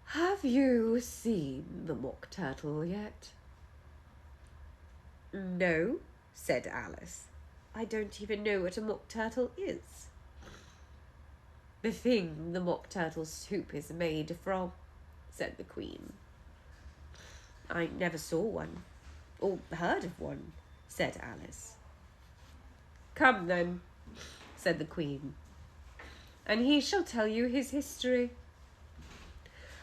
"Have you seen the Mock Turtle yet?" "No," said Alice. "I don't even know what a Mock Turtle is." "The thing the Mock Turtle soup is made from," said the Queen. "I never saw one, or heard of one," said Alice. "Come then," said the Queen, "and he shall tell you his history."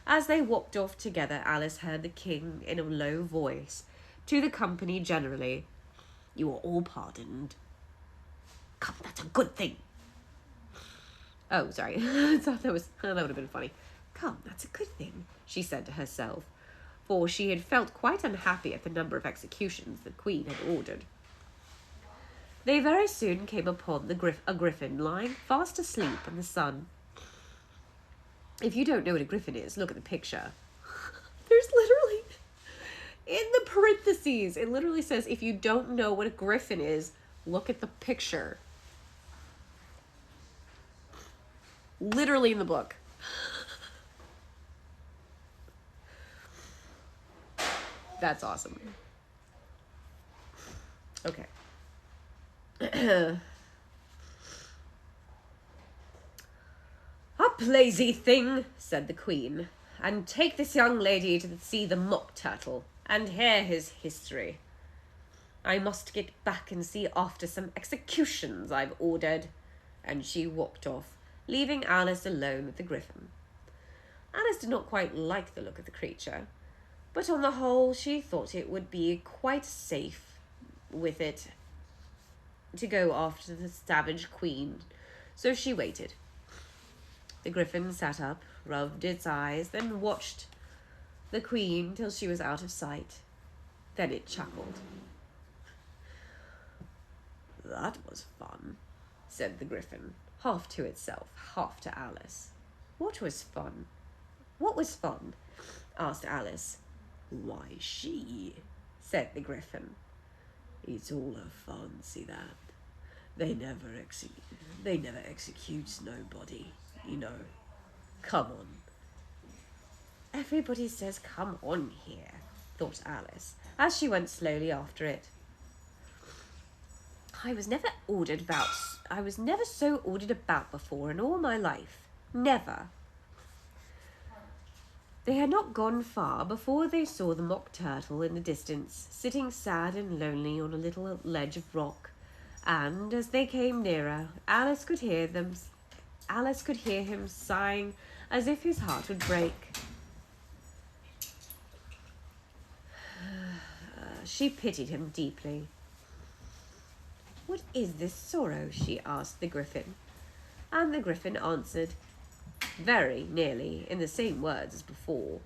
As they walked off together, Alice heard the King in a low voice to the company generally, "You are all pardoned. Come, that's a good thing." Oh, sorry. I thought that would have been funny. "Come, that's a good thing," she said to herself, for she had felt quite unhappy at the number of executions the Queen had ordered. They very soon came upon a griffin lying fast asleep in the sun. If you don't know what a griffin is, look at the picture. There's literally, in the parentheses, it literally says, if you don't know what a griffin is, look at the picture. Literally in the book. That's awesome. Okay. "Up, lazy thing," said the Queen, "and take this young lady to see the Mock Turtle and hear his history. I must get back and see after some executions I've ordered." And she walked off, leaving Alice alone with the griffin. Alice did not quite like the look of the creature, but on the whole she thought it would be quite safe with it to go after the savage Queen, so she waited. The griffin sat up, rubbed its eyes, then watched the Queen till she was out of sight. Then it chuckled. "That was fun," said the griffin, half to itself, half to Alice. "What was fun? What was fun?" asked Alice. "Why, she," said the griffin. "It's all her fun, see that? They never executes nobody, you know. Come on." "Everybody says come on here," thought Alice, as she went slowly after it. I was never so ordered about before in all my life. Never." They had not gone far before they saw the Mock Turtle in the distance, sitting sad and lonely on a little ledge of rock, and as they came nearer, Alice could hear him sighing as if his heart would break. She pitied him deeply. "What is this sorrow?" she asked the Griffin. And the Griffin answered, very nearly in the same words as before.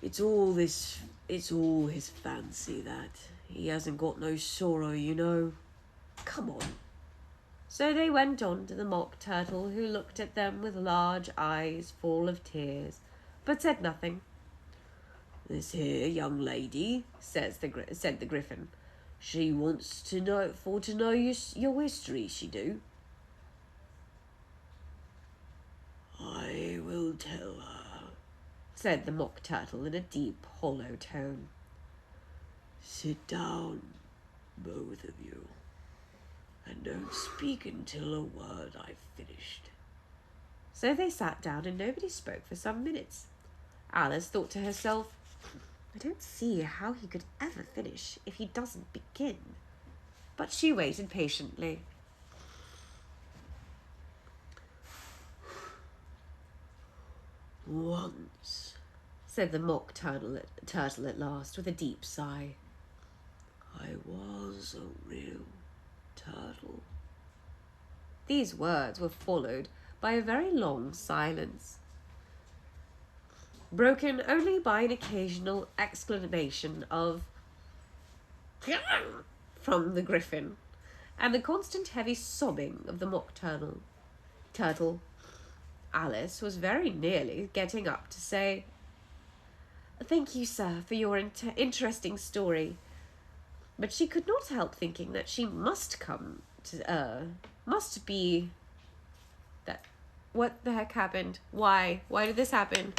It's all his fancy, that. He hasn't got no sorrow, you know. Come on." So they went on to the Mock Turtle, who looked at them with large eyes full of tears, but said nothing. "This here young lady," said the Griffin, "she wants to know your history, she do." "I will tell her," said the Mock Turtle in a deep, hollow tone. "Sit down, both of you, and don't speak until a word I've finished." So they sat down and nobody spoke for some minutes. Alice thought to herself, "I don't see how he could ever finish if he doesn't begin." But she waited patiently. "Once," said the Mock Turtle at last, with a deep sigh, "I was a real turtle." These words were followed by a very long silence, broken only by an occasional exclamation of from the Griffin, and the constant heavy sobbing of the Mock Turtle. Alice was very nearly getting up to say, "Thank you, sir, for your interesting story," but she could not help thinking that she must be that. What the heck happened? Why did this happen?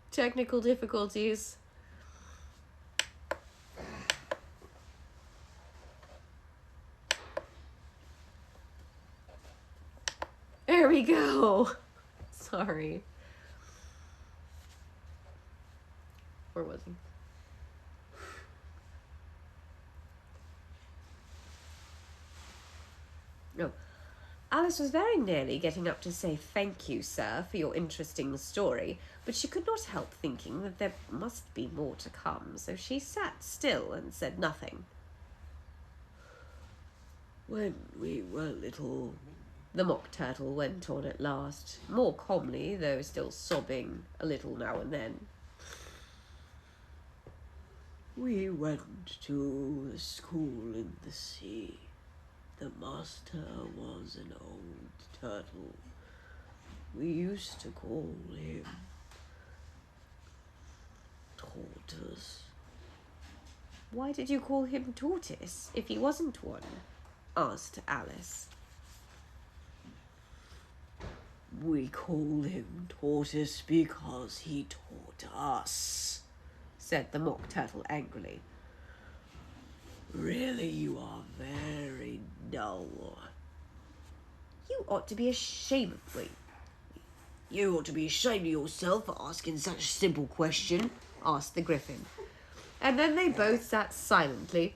Technical difficulties. There we go. Sorry. Where was he? No. Alice was very nearly getting up to say, "Thank you, sir, for your interesting story," but she could not help thinking that there must be more to come, so she sat still and said nothing. "When we were little," the Mock Turtle went on at last, more calmly, though still sobbing a little now and then, "we went to the school in the sea. The master was an old turtle. We used to call him Tortoise." "Why did you call him Tortoise if he wasn't one?" asked Alice. "We call him Tortoise because he taught us," said the Mock Turtle angrily. "Really, you are very dull." You ought to be ashamed of yourself for asking such a simple question," asked the Griffin. And then they both sat silently.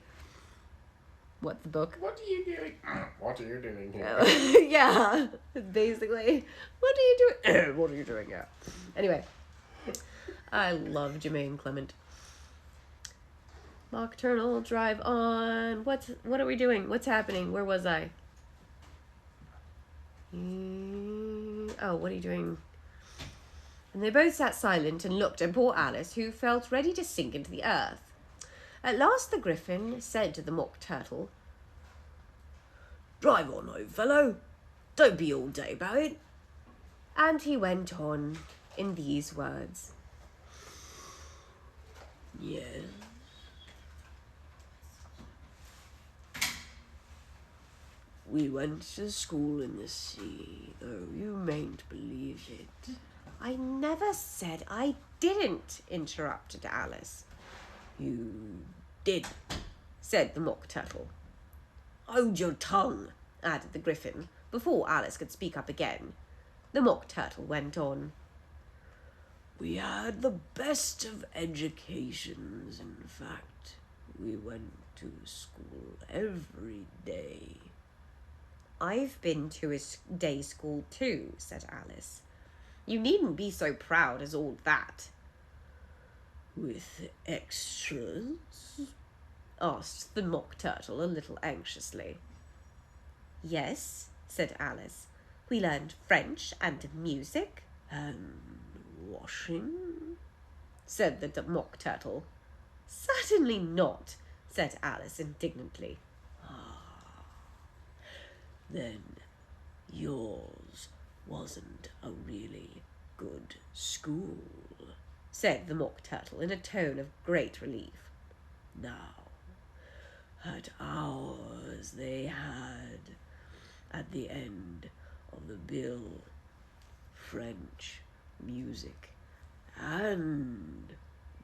What, the book? What are you doing? What are you doing here? Yeah, basically. What are you doing? What are you doing here? Anyway, I love Jermaine Clement. Mock Turtle, drive on. What are we doing? What's happening? Where was I? Oh, what are you doing? And they both sat silent and looked at poor Alice, who felt ready to sink into the earth. At last the Griffin said to the Mock Turtle, "Drive on, old fellow. Don't be all day about it." And he went on in these words. "Yes. We went to school in the sea, though you mayn't believe it." "I never said I didn't," interrupted Alice. "You did," said the Mock Turtle. "Hold your tongue," added the Griffin, before Alice could speak up again. The Mock Turtle went on. "We had the best of educations, in fact. We went to school every day. I've been to a day school too, said Alice. You needn't be so proud as all that. With extras? Asked the Mock Turtle a little anxiously. Yes, said Alice. We learned French and music. And washing? Said the Mock Turtle. Certainly not, said Alice indignantly. Then yours wasn't a really good school, said the Mock Turtle in a tone of great relief. Now, at ours they had, at the end of the bill, French music and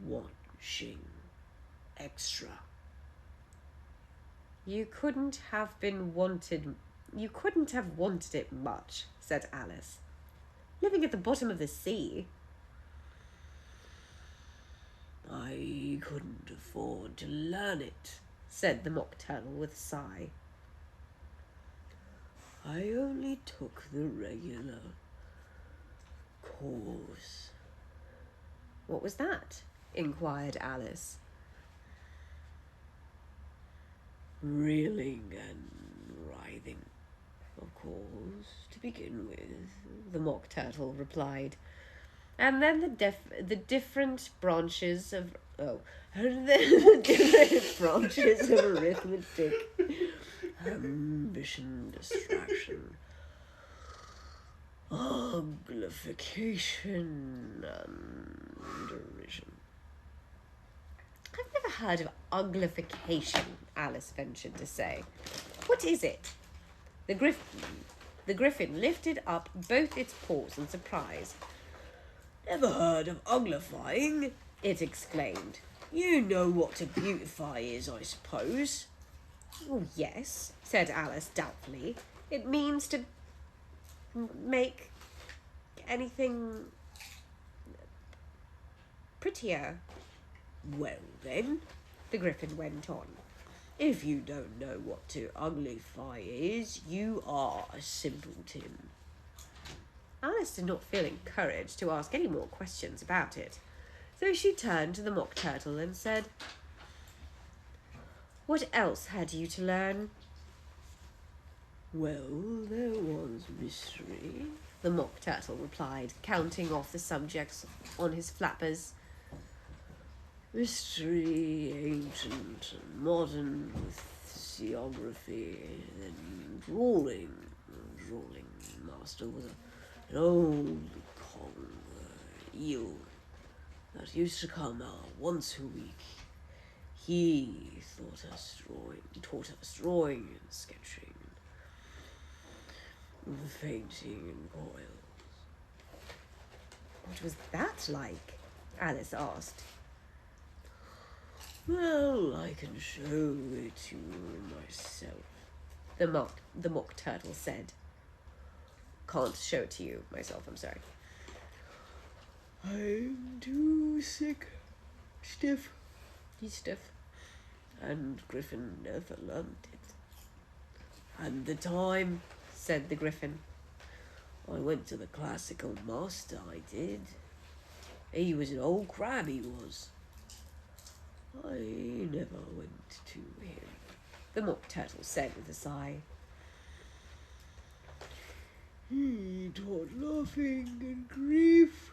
washing extra. You couldn't have wanted it much, said Alice. Living at the bottom of the sea. I couldn't afford to learn it, said the Mock Turtle with a sigh. I only took the regular course. What was that? Inquired Alice. Reeling and writhing, of course, to begin with, the Mock Turtle replied. And then the different branches of arithmetic, ambition, distraction, uglification, and derision. I've never heard of uglification, Alice ventured to say. What is it? The Griffin lifted up both its paws in surprise. Never heard of uglifying? It exclaimed. You know what to beautify is, I suppose. Oh, yes, said Alice doubtfully. It means to make anything prettier. Well, then, the Griffin went on. If you don't know what to uglify is, you are a simpleton. Alice did not feel encouraged to ask any more questions about it, so she turned to the Mock Turtle and said, What else had you to learn? Well, there was mystery, the Mock Turtle replied, counting off the subjects on his flappers. Mystery, ancient and modern, with geography, then drawing. The drawing master was an old conger eel that used to come out once a week. He taught us drawing and sketching, and painting and coils. What was that like? Alice asked. Well, I can show it to you myself, the Mock Turtle said. Can't show it to you myself, I'm sorry. I'm too stiff. He's stiff. And Griffin never learnt it. And the time, said the Griffin. I went to the classical master, I did. He was an old crab, he was. I never went to him, the Mock Turtle said with a sigh. He taught laughing and grief,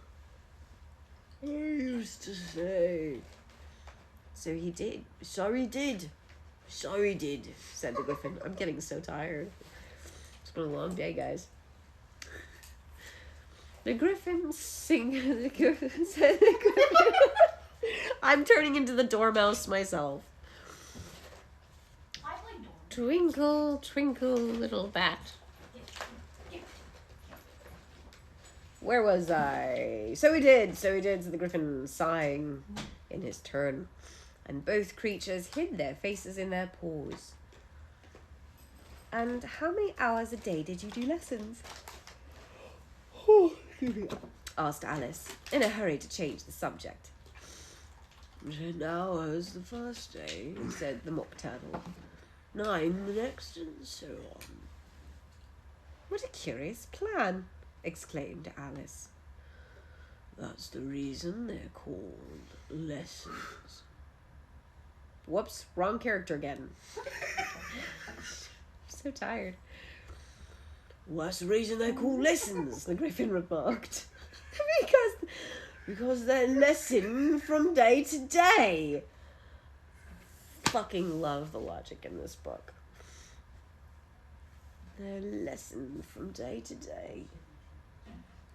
I used to say. So he did, So he did, said the Griffin. I'm getting so tired. It's been a long day, guys. The Griffin said the Griffin. I'm turning into the dormouse myself. I play Dorm. Twinkle, twinkle, little bat. Where was I? So he did, said the Griffin, sighing in his turn. And both creatures hid their faces in their paws. And how many hours a day did you do lessons? Oh, excuse me. Asked Alice, in a hurry to change the subject. 10 hours the first day, said the Mock Turtle. 9 the next, and so on. What a curious plan, exclaimed Alice. That's the reason they're called lessons. Whoops, wrong character again. So tired. Well, that's the reason they're called lessons, The Griffin remarked. because they're lesson from day to day. Fucking love the logic in this book. They're lesson from day to day.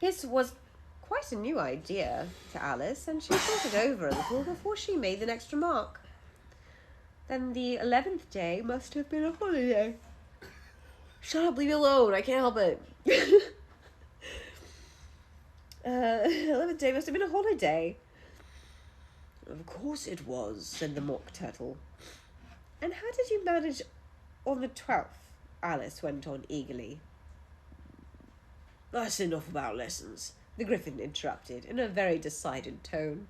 This was quite a new idea to Alice, and she thought it over a little before she made the next remark. Then the 11th day must have been a holiday. Shut up, leave me alone, I can't help it. 11th day must have been a holiday, Of course it was. said the Mock Turtle. And how did you manage on the 12th? Alice went on eagerly. That's enough about lessons. The Griffin interrupted in a very decided tone.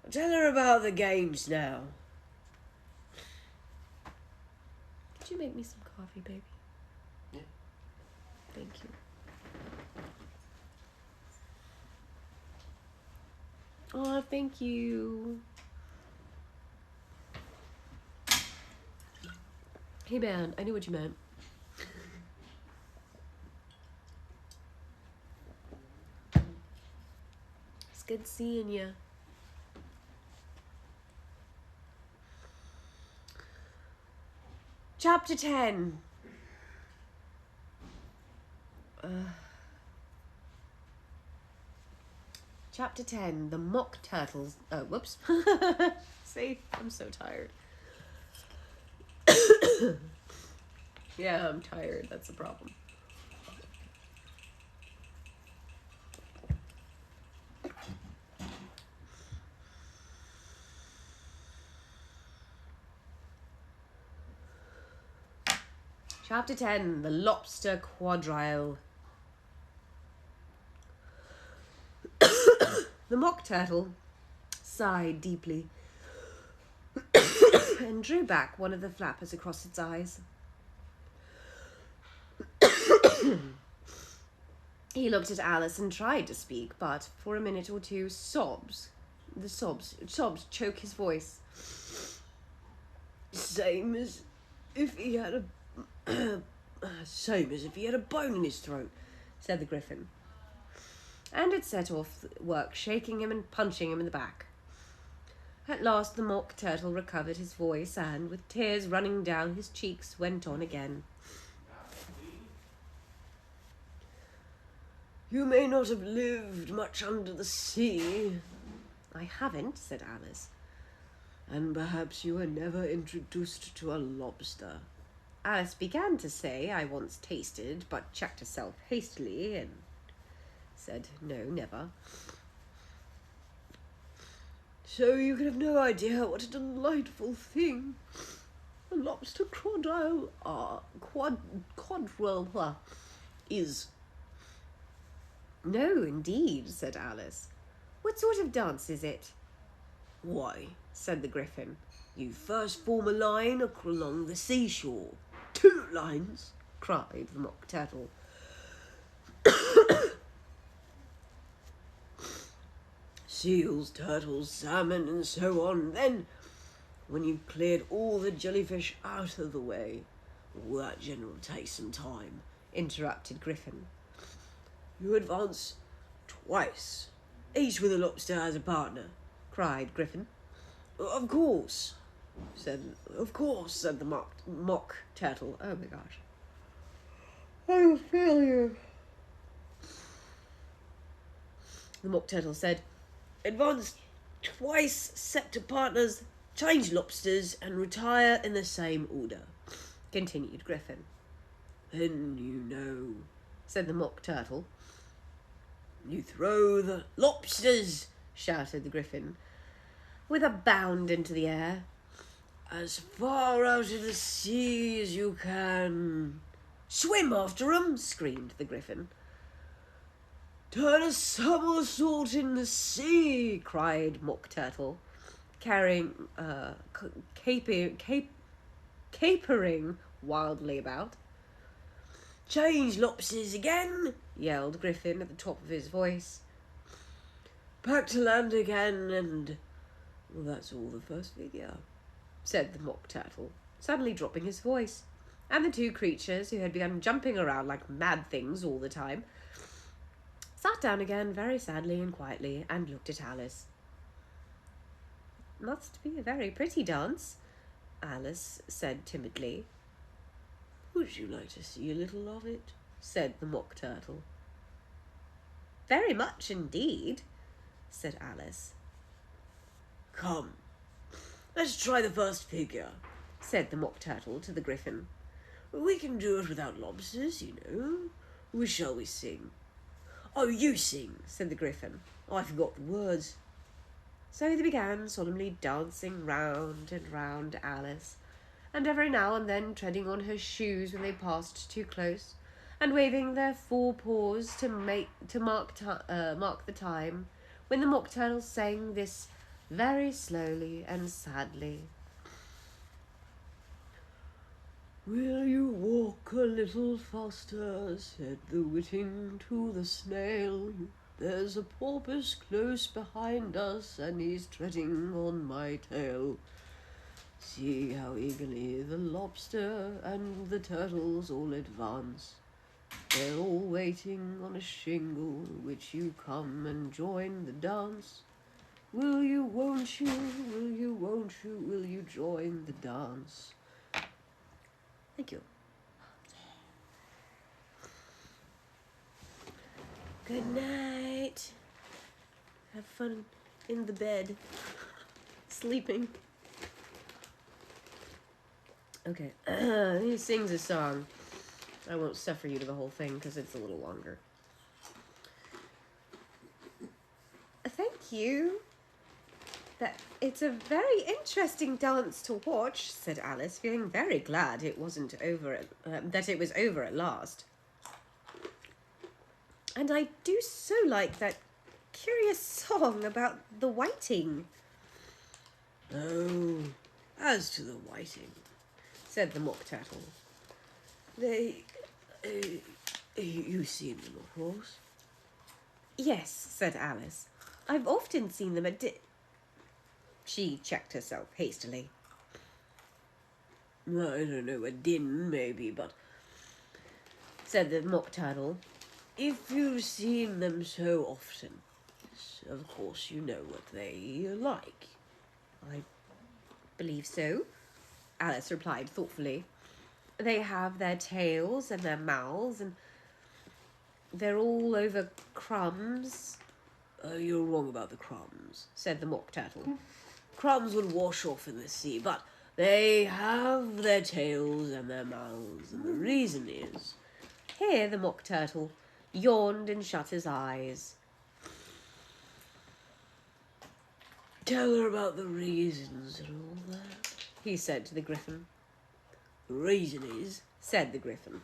Tell her about the games now. Could you make me some coffee, baby? Yeah. Thank you. Oh, thank you. Hey, man, I knew what you meant. It's good seeing you. Chapter 10. Chapter 10. The Mock Turtles. Oh, whoops. See, I'm so tired. Yeah, I'm tired. That's the problem. Chapter 10, The Lobster Quadrille. The Mock Turtle sighed deeply and drew back one of the flappers across its eyes. He looked at Alice and tried to speak, but for a minute or two, sobs choke his voice. Same as if he had a bone in his throat, said the Griffin. And it set off work, shaking him and punching him in the back. At last the Mock Turtle recovered his voice and, with tears running down his cheeks, went on again. You may not have lived much under the sea. I haven't, said Alice. And perhaps you were never introduced to a lobster. Alice began to say, I once tasted, but checked herself hastily and said, no, never. So you can have no idea what a delightful thing a lobster quadrille is. No, indeed, said Alice. What sort of dance is it? Why, said the Griffin. you first form a line along the seashore. 2 lines, cried the Mock Turtle. Seals, turtles, salmon, and so on. Then, when you've cleared all the jellyfish out of the way, that generally takes some time, interrupted Griffin. You advance twice, each with a lobster as a partner, cried Griffin. Of course, said the mock turtle. Oh my gosh. I'm a failure. The Mock Turtle said, Advance twice, sector partners, change lobsters, and retire in the same order, continued Griffin. Then you know, said the Mock Turtle. You throw the lobsters, shouted the Griffin, with a bound into the air, as far out of the sea as you can. Swim after 'em, screamed the Griffin. Turn a somersault in the sea, cried Mock Turtle. capering wildly about. Change lobsters again! Yelled Griffin at the top of his voice. Back to land again, and... well, that's all the first figure, said the Mock Turtle, suddenly dropping his voice. And the two creatures, who had begun jumping around like mad things all the time, sat down again very sadly and quietly and looked at Alice. Must be a very pretty dance, Alice said timidly. Would you like to see a little of it? Said the Mock Turtle. Very much indeed, said Alice. Come, let's try the first figure, said the Mock Turtle to the Griffin. We can do it without lobsters, you know. Which shall we sing? Oh, you sing, said the Griffin. I forgot the words. So they began solemnly dancing round and round Alice, and every now and then treading on her shoes when they passed too close, and waving their forepaws to mark the time when the Mock Turtle sang this very slowly and sadly. Will you walk a little faster, said the Whiting to the Snail. There's a porpoise close behind us, and he's treading on my tail. See how eagerly the lobster and the turtles all advance. They're all waiting on a shingle, which you come and join the dance. Will you, won't you, will you, won't you, will you join the dance? Thank you. Good night. Have fun in the bed. Sleeping. Okay. He sings a song. I won't suffer you to the whole thing because it's a little longer. Thank you. It's a very interesting dance to watch, said Alice, feeling very glad it wasn't over that it was over at last. And I do so like that curious song about the whiting. Oh, as to the whiting, said the Mock Turtle. You've seen them, of course. Yes, said Alice. I've often seen them at She checked herself hastily. I don't know, a din maybe, but... said the Mock Turtle. If you've seen them so often, of course you know what they are like. I believe so, Alice replied thoughtfully. They have their tails and their mouths, and they're all over crumbs. You're wrong about the crumbs, said the Mock Turtle. Crumbs would wash off in the sea, but they have their tails and their mouths, and the reason is... Here the Mock Turtle yawned and shut his eyes. Tell her about the reasons and all that, he said to the Griffin. The reason is, said the Griffin,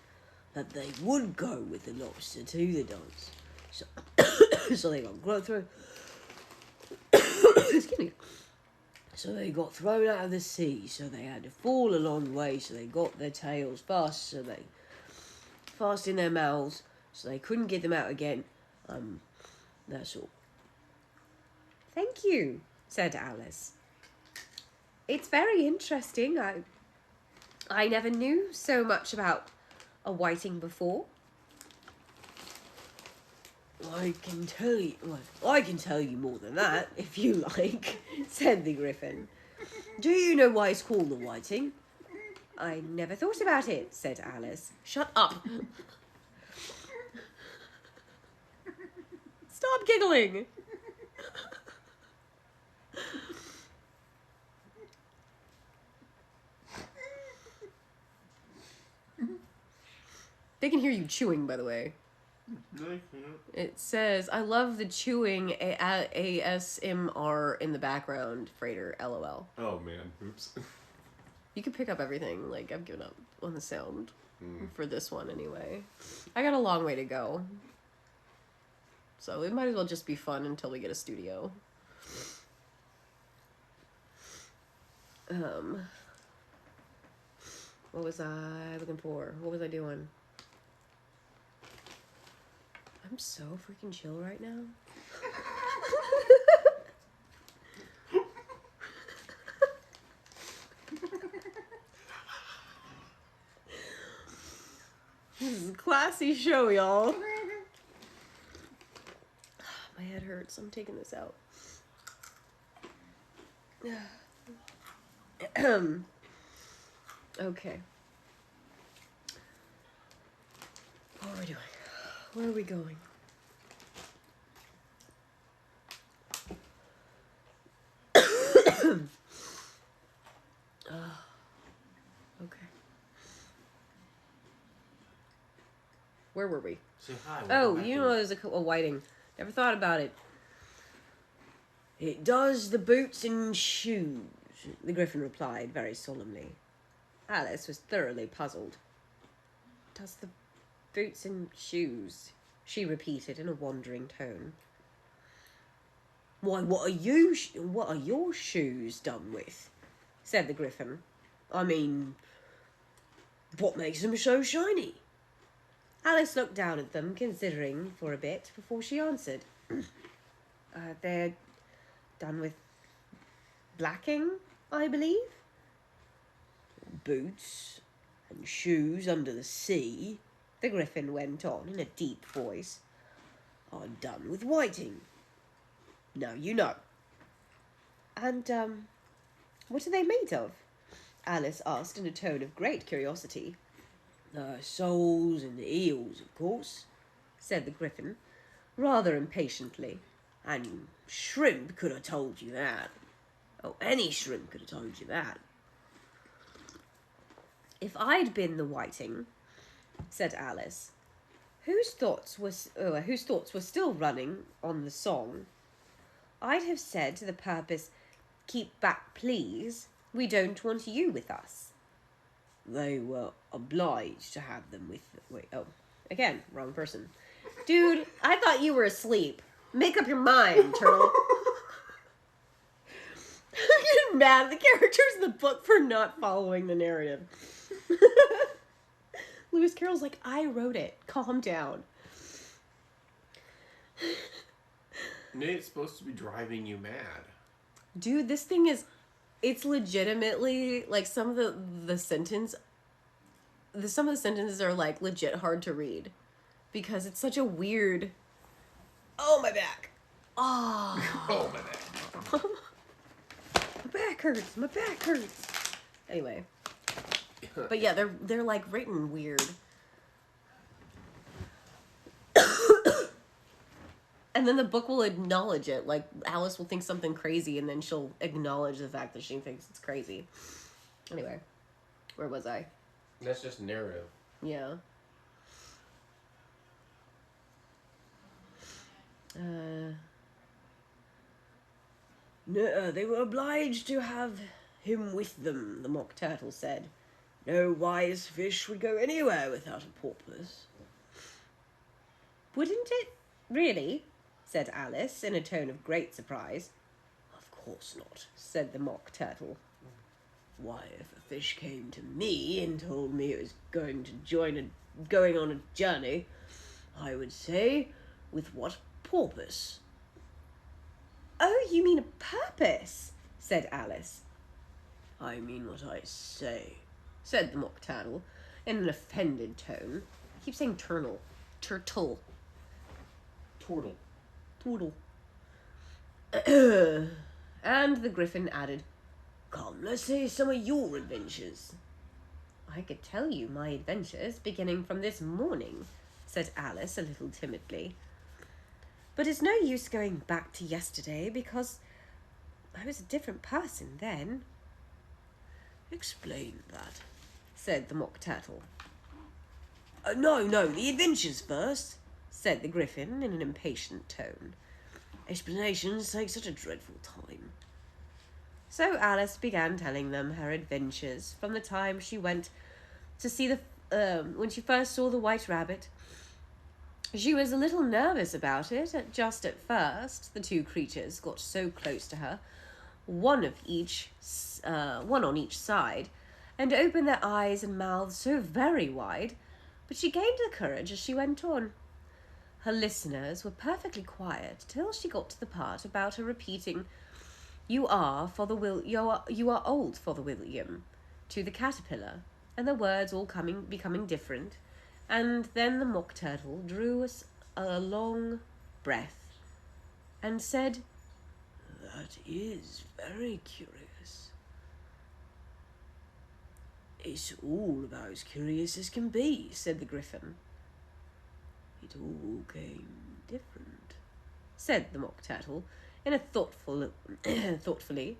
that they would go with the lobster to the dance. So, so they got thrown... Excuse me. So they got thrown out of the sea, so they had to fall a long way, so they got their tails fast in their mouths, so they couldn't get them out again. That's all. Thank you, said Alice. It's very interesting. I never knew so much about a whiting before. I can tell you more than that, if you like, said the Griffin. Do you know why it's called the whiting? I never thought about it, said Alice. Shut up. Stop giggling. They can hear you chewing, by the way. It says, I love the chewing ASMR in the background, Freighter, LOL. Oh man, oops. You can pick up everything. Like, I've given up on the sound for this one anyway. I got a long way to go. So it might as well just be fun until we get a studio. What was I looking for? What was I doing? I'm so freaking chill right now. This is a classy show, y'all. My head hurts. I'm taking this out. Okay. What are we doing? Where are we going? Okay. Where were we? Say hi. Oh, you know there's a whiting. Never thought about it. It does the boots and shoes, the Griffin replied very solemnly. Alice was thoroughly puzzled. Does the boots and shoes, she repeated in a wandering tone. Why, what are your shoes done with? Said the Griffin. I mean, what makes them so shiny? Alice looked down at them, considering for a bit before she answered. They're done with blacking, I believe. Boots and shoes under the sea, the Griffin went on in a deep voice, are done with whiting. Now you know. And, what are they made of? Alice asked in a tone of great curiosity. Soles and eels, of course, said the Griffin, rather impatiently. And shrimp could have told you that. Oh, any shrimp could have told you that. If I'd been the whiting, said Alice, whose thoughts were still running on the song, I'd have said to the purpose, keep back, please. We don't want you with us. They were obliged to have them with... Wait, oh, again, wrong person. Dude, I thought you were asleep. Make up your mind, turtle. I'm getting mad at the characters in the book for not following the narrative. Lewis Carroll's like, I wrote it. Calm down. Nate's supposed to be driving you mad. Dude, this thing is... It's legitimately, like, some of the sentences are, like, legit hard to read. Because it's such a weird... Oh, my back. Oh. Oh, my bad. My back hurts. My back hurts. Anyway. But yeah, they're like written weird. And then the book will acknowledge it. Like, Alice will think something crazy, and then she'll acknowledge the fact that she thinks it's crazy. Anyway, where was I? That's just narrative. Yeah. No, they were obliged to have him with them, the Mock Turtle said. No wise fish would go anywhere without a porpoise. Wouldn't it? Really? Said Alice in a tone of great surprise. Of course not, said the Mock Turtle. Why, if a fish came to me and told me it was going on a journey, I would say, with what porpoise? Oh, you mean a purpose, said Alice. I mean what I say, said the Mock Turtle in an offended tone. I keep saying turtle. Turtle. Turtle. And the Griffin added, come, let's hear some of your adventures. I could tell you my adventures beginning from this morning, said Alice a little timidly. But it's no use going back to yesterday because I was a different person then. Explain that, said the Mock Turtle. No, the adventures first, said the Griffin in an impatient tone. Explanations take such a dreadful time. So Alice began telling them her adventures from the time she went to see when she first saw the White Rabbit. She was a little nervous about it, just at first. The two creatures got so close to her, one on each side, and opened their eyes and mouths so very wide, but she gained the courage as she went on. Her listeners were perfectly quiet till she got to the part about her repeating, you are old, Father William," to the caterpillar, and the words all becoming different, and then the Mock Turtle drew a long breath and said, "That is very curious. It's all about as curious as can be," said the Griffin. "It all came different," said the Mock Turtle in a thoughtfully.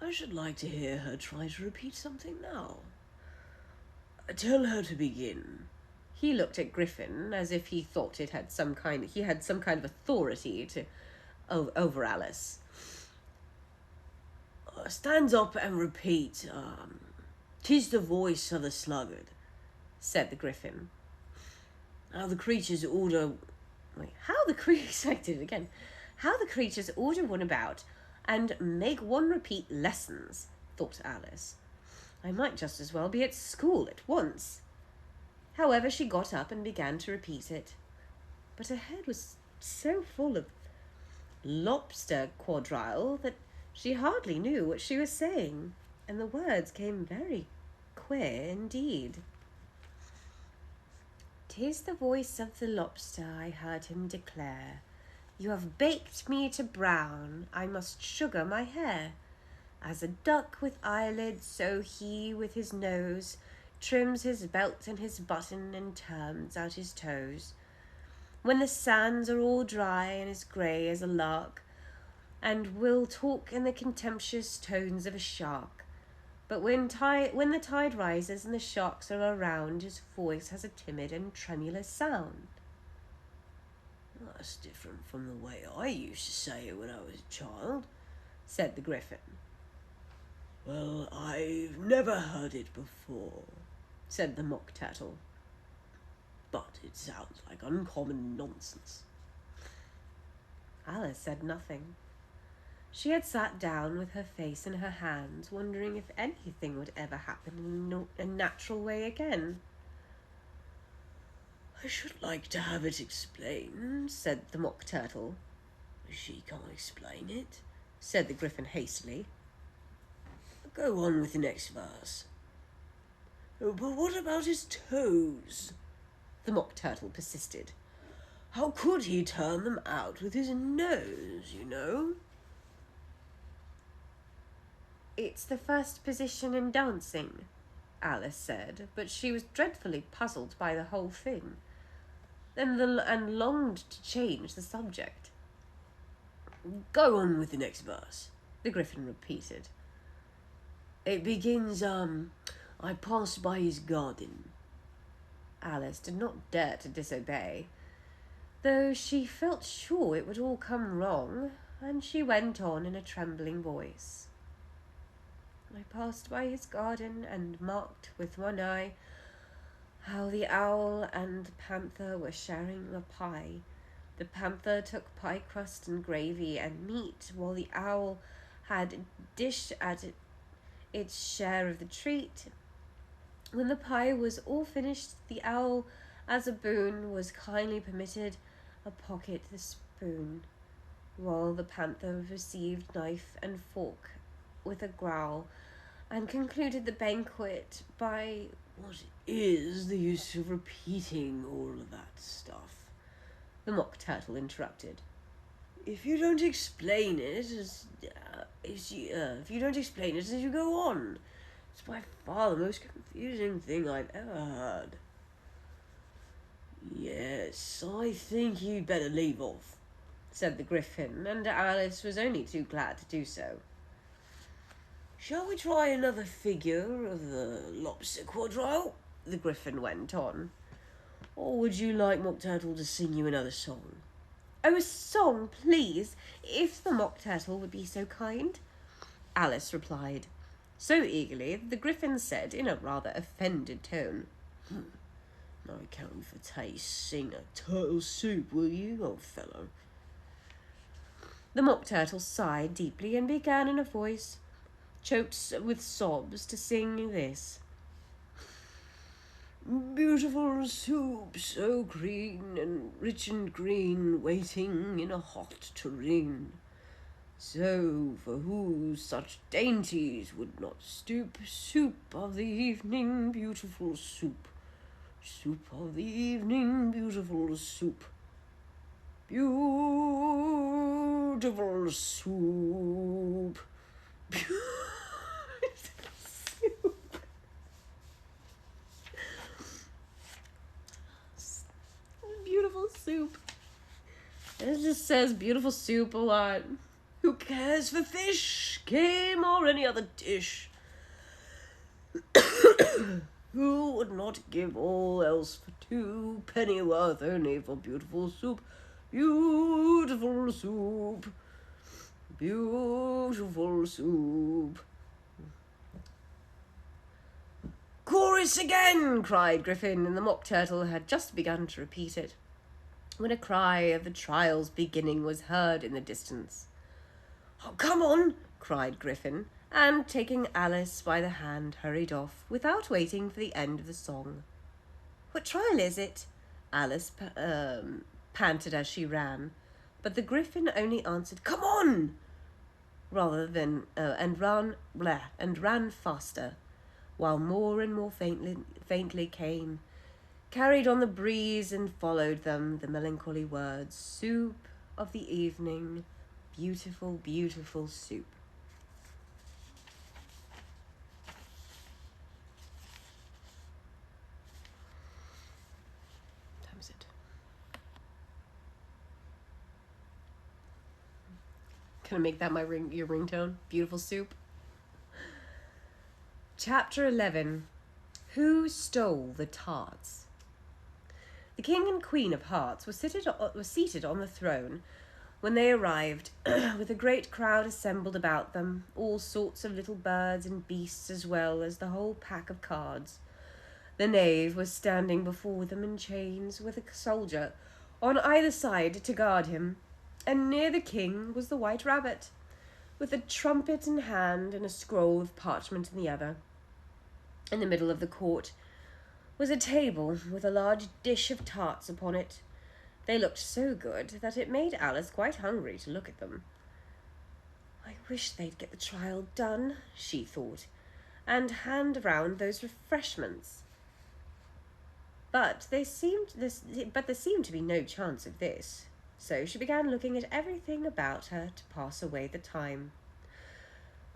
"I should like to hear her try to repeat something now. Tell her to begin." He looked at Griffin as if he thought he had some kind of authority over Alice. "Stand up and repeat, 'tis the voice of the sluggard," said the Griffin. How the creatures order one about and make one repeat lessons, thought Alice. I might just as well be at school at once. However, she got up and began to repeat it, but her head was so full of lobster quadrille that she hardly knew what she was saying, and the words came very queer indeed. "'Tis the voice of the lobster," I heard him declare. "You have baked me to brown, I must sugar my hair. As a duck with eyelids, so he with his nose trims his belt and his button and turns out his toes. When the sands are all dry and as grey as a lark, and will talk in the contemptuous tones of a shark. But when the tide rises and the sharks are around, his voice has a timid and tremulous sound." "That's different from the way I used to say it when I was a child," said the Griffin. "Well, I've never heard it before," said the Mock Turtle. "But it sounds like uncommon nonsense." Alice said nothing. She had sat down with her face in her hands, wondering if anything would ever happen in a natural way again. "I should like to have it explained," said the Mock Turtle. "She can't explain it," said the Griffin hastily. "Go on with the next verse." "But what about his toes?" the Mock Turtle persisted. "How could he turn them out with his nose, you know?" "It's the first position in dancing," Alice said, but she was dreadfully puzzled by the whole thing, and longed to change the subject. "Go on with the next verse," the Griffin repeated. "It begins, I passed by his garden." Alice did not dare to disobey, though she felt sure it would all come wrong, and she went on in a trembling voice. "I passed by his garden and marked with one eye how the owl and the panther were sharing a pie. The panther took pie crust and gravy and meat, while the owl had dished at its share of the treat. When the pie was all finished, the owl, as a boon, was kindly permitted a pocket the spoon, while the panther received knife and fork with a growl, and concluded the banquet by—" "What is the use of repeating all of that stuff?" the Mock Turtle interrupted. If you don't explain it as you go on, it's by far the most confusing thing I've ever heard." "Yes, I think you'd better leave off," said the Griffin, and Alice was only too glad to do so. "Shall we try another figure of the lobster quadrille?" the Griffin went on. "Or would you like Mock Turtle to sing you another song?" "Oh, a song, please, if the Mock Turtle would be so kind," Alice replied, so eagerly that the Griffin said in a rather offended tone, "No account for taste, sing a turtle soup, will you, old fellow?" The Mock Turtle sighed deeply and began in a voice choked with sobs to sing this. Beautiful soup, so green and rich and green, waiting in a hot tureen. So, for who such dainties would not stoop? Soup of the evening, beautiful soup. Soup of the evening, beautiful soup. Beautiful soup. Beautiful soup. It just says beautiful soup a lot. Who cares for fish, game, or any other dish? Who would not give all else for 2 pennyworth only for beautiful soup? Beautiful soup. Beautiful soup. Chorus again, cried Griffin, and the Mock Turtle had just begun to repeat it, when a cry of the trial's beginning was heard in the distance. Oh, come on, cried Griffin, and taking Alice by the hand hurried off, without waiting for the end of the song. What trial is it? Alice panted as she ran, but the Griffin only answered, Come on! rather than and ran faster, while more and more faintly came, carried on the breeze, and followed them the melancholy words, Soup of the evening, beautiful, beautiful soup. What time is it? Can I make that your ringtone? Beautiful soup. Chapter 11. Who Stole the Tarts? The King and Queen of Hearts were seated on the throne when they arrived, with a great crowd assembled about them, all sorts of little birds and beasts, as well as the whole pack of cards. The knave was standing before them in chains, with a soldier on either side to guard him, and near the king was the White Rabbit, with a trumpet in hand and a scroll of parchment in the other. In the middle of the court was a table with a large dish of tarts upon it. They looked so good that it made Alice quite hungry to look at them. I wish they'd get the trial done, she thought, and hand round those refreshments. But there seemed to be no chance of this, so she began looking at everything about her to pass away the time.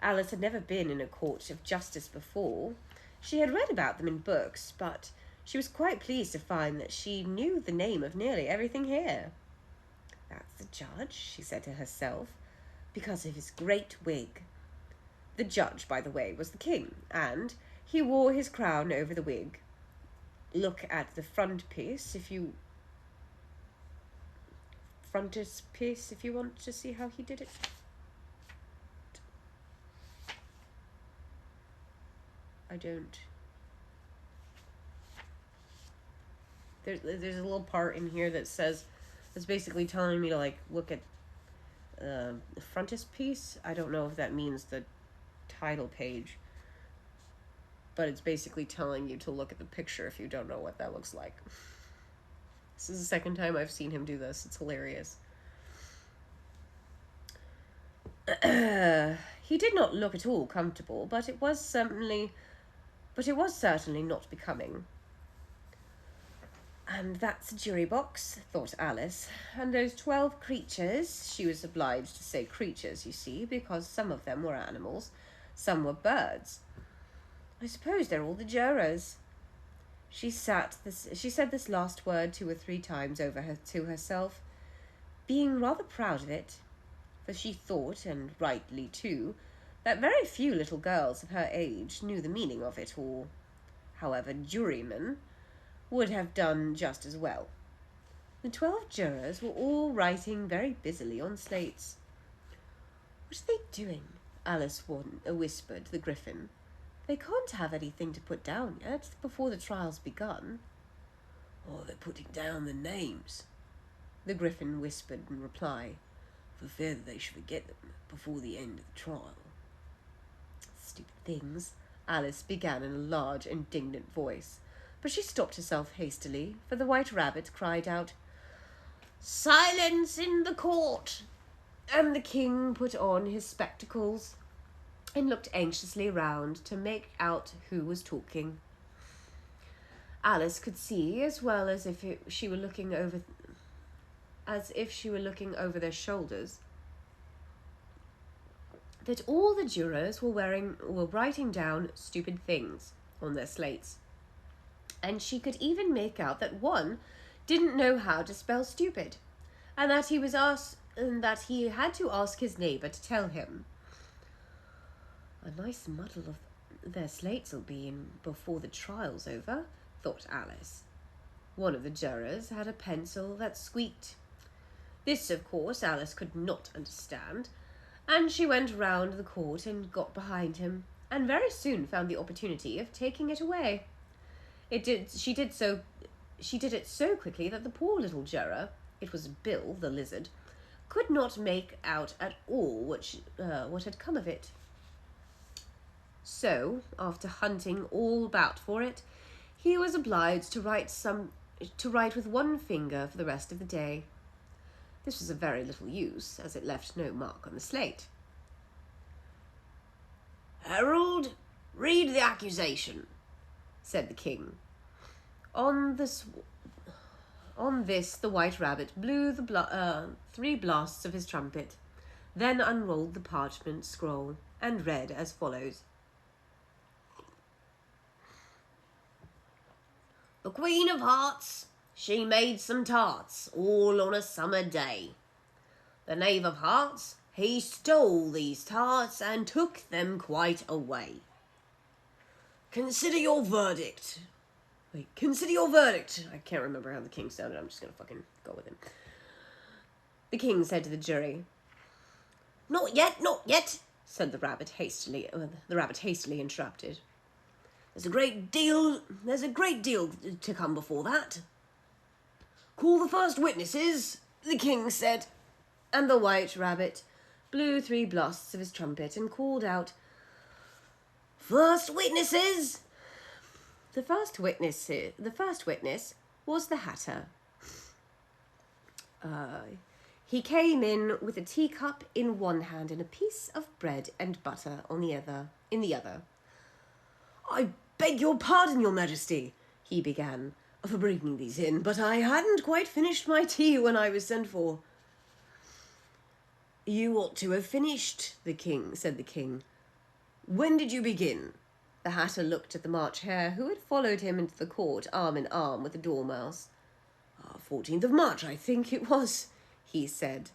Alice had never been in a court of justice before. She had read about them in books, but she was quite pleased to find that she knew the name of nearly everything here. That's the judge, she said to herself, because of his great wig. The judge, by the way, was the king, and he wore his crown over the wig. Look at the frontispiece if you want to see how he did it. I don't. There's a little part in here that says, it's basically telling me to look at the frontispiece. I don't know if that means the title page, but it's basically telling you to look at the picture if you don't know what that looks like. This is the second time I've seen him do this. It's hilarious. He did not look at all comfortable, but it was certainly not becoming. And that's a jury box, thought Alice, and those 12 creatures, she was obliged to say creatures, you see, because some of them were animals, some were birds. I suppose they're all the jurors. She said this last word 2 or 3 times to herself, being rather proud of it, for she thought, and rightly too, that very few little girls of her age knew the meaning of it all. However, jurymen would have done just as well. The 12 jurors were all writing very busily on slates. What are they doing? Alice whispered to the Griffin. They can't have anything to put down yet, before the trial's begun. Oh, they're putting down the names, the Griffin whispered in reply. for fear that they should forget them before the end of the trial. Stupid things, Alice began in a large, indignant voice, but she stopped herself hastily, for the White Rabbit cried out, "Silence in the court!" And the king put on his spectacles and looked anxiously round to make out who was talking. Alice could see, as well as if she were looking over their shoulders, that all the jurors were writing down stupid things on their slates. And she could even make out that one didn't know how to spell stupid, and that he had to ask his neighbour to tell him. A nice muddle of their slates'll be in before the trial's over, thought Alice. One of the jurors had a pencil that squeaked. This, of course, Alice could not understand, and she went round the court and got behind him, and very soon found the opportunity of taking it away. She did it so quickly that the poor little juror, it was Bill the lizard, could not make out at all what had come of it. So, after hunting all about for it, he was obliged to write with one finger for the rest of the day. This was of very little use, as it left no mark on the slate. "Herald, read the accusation," said the king. On this, the White Rabbit blew the 3 blasts of his trumpet, then unrolled the parchment scroll and read as follows. "The Queen of Hearts, she made some tarts, all on a summer day. The Knave of Hearts, he stole these tarts and took them quite away. Consider your verdict." Consider your verdict. I can't remember how the king sounded. I'm just going to fucking go with him. The king said to the jury. Not yet, said the rabbit hastily. The rabbit hastily interrupted. There's a great deal to come before that. "Call the first witnesses," the king said, and the White Rabbit blew 3 blasts of his trumpet and called out, "First witnesses!" The first witness was the Hatter. He came in with a teacup in one hand and a piece of bread and butter in the other. "I beg your pardon, your majesty," he began, "for bringing these in, but I hadn't quite finished my tea when I was sent for." "You ought to have finished," said the king. "When did you begin?" The Hatter looked at the March Hare, who had followed him into the court, arm in arm with the Dormouse. 14th of March, I think it was," he said.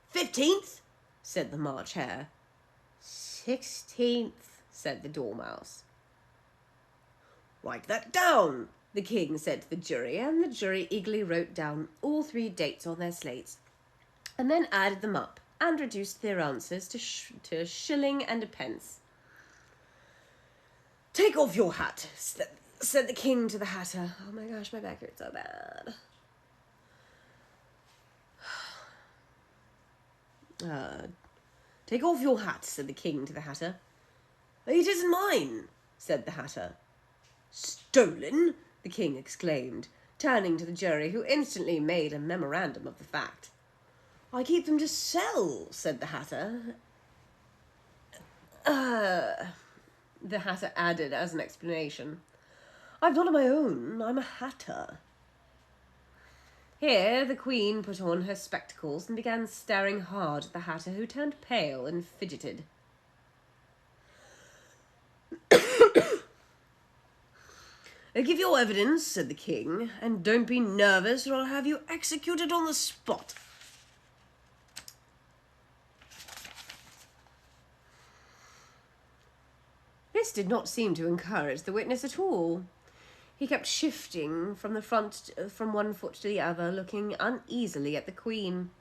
15th, said the March Hare. 16th, said the Dormouse. "Write that down," the king said to the jury, and the jury eagerly wrote down all 3 dates on their slates, and then added them up and reduced their answers to a shilling and a pence. "Take off your hat," said the king to the Hatter. Oh my gosh, my back hurts so bad. "Take off your hat," said the king to the Hatter. "It isn't mine," said the Hatter. "Stolen?" the king exclaimed, turning to the jury, who instantly made a memorandum of the fact. "I keep them to sell," said the Hatter. The Hatter added as an explanation, "I'm not on my own, I'm a hatter." Here the queen put on her spectacles and began staring hard at the Hatter, who turned pale and fidgeted. "Give your evidence," said the king, "and don't be nervous or I'll have you executed on the spot." This did not seem to encourage the witness at all. He kept shifting from one foot to the other, looking uneasily at the queen.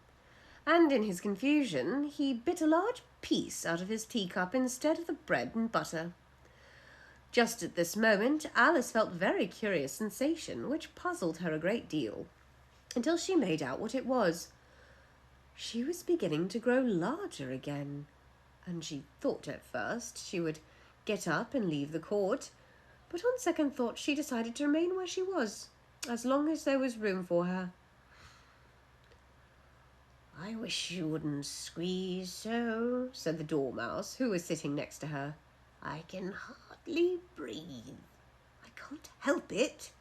And in his confusion, he bit a large piece out of his teacup instead of the bread and butter. Just at this moment, Alice felt a very curious sensation, which puzzled her a great deal, until she made out what it was. She was beginning to grow larger again, and she thought at first she would get up and leave the court, but on second thought she decided to remain where she was, as long as there was room for her. "I wish you wouldn't squeeze so," said the Dormouse, who was sitting next to her. "I can hardly breathe." "I can't help it,"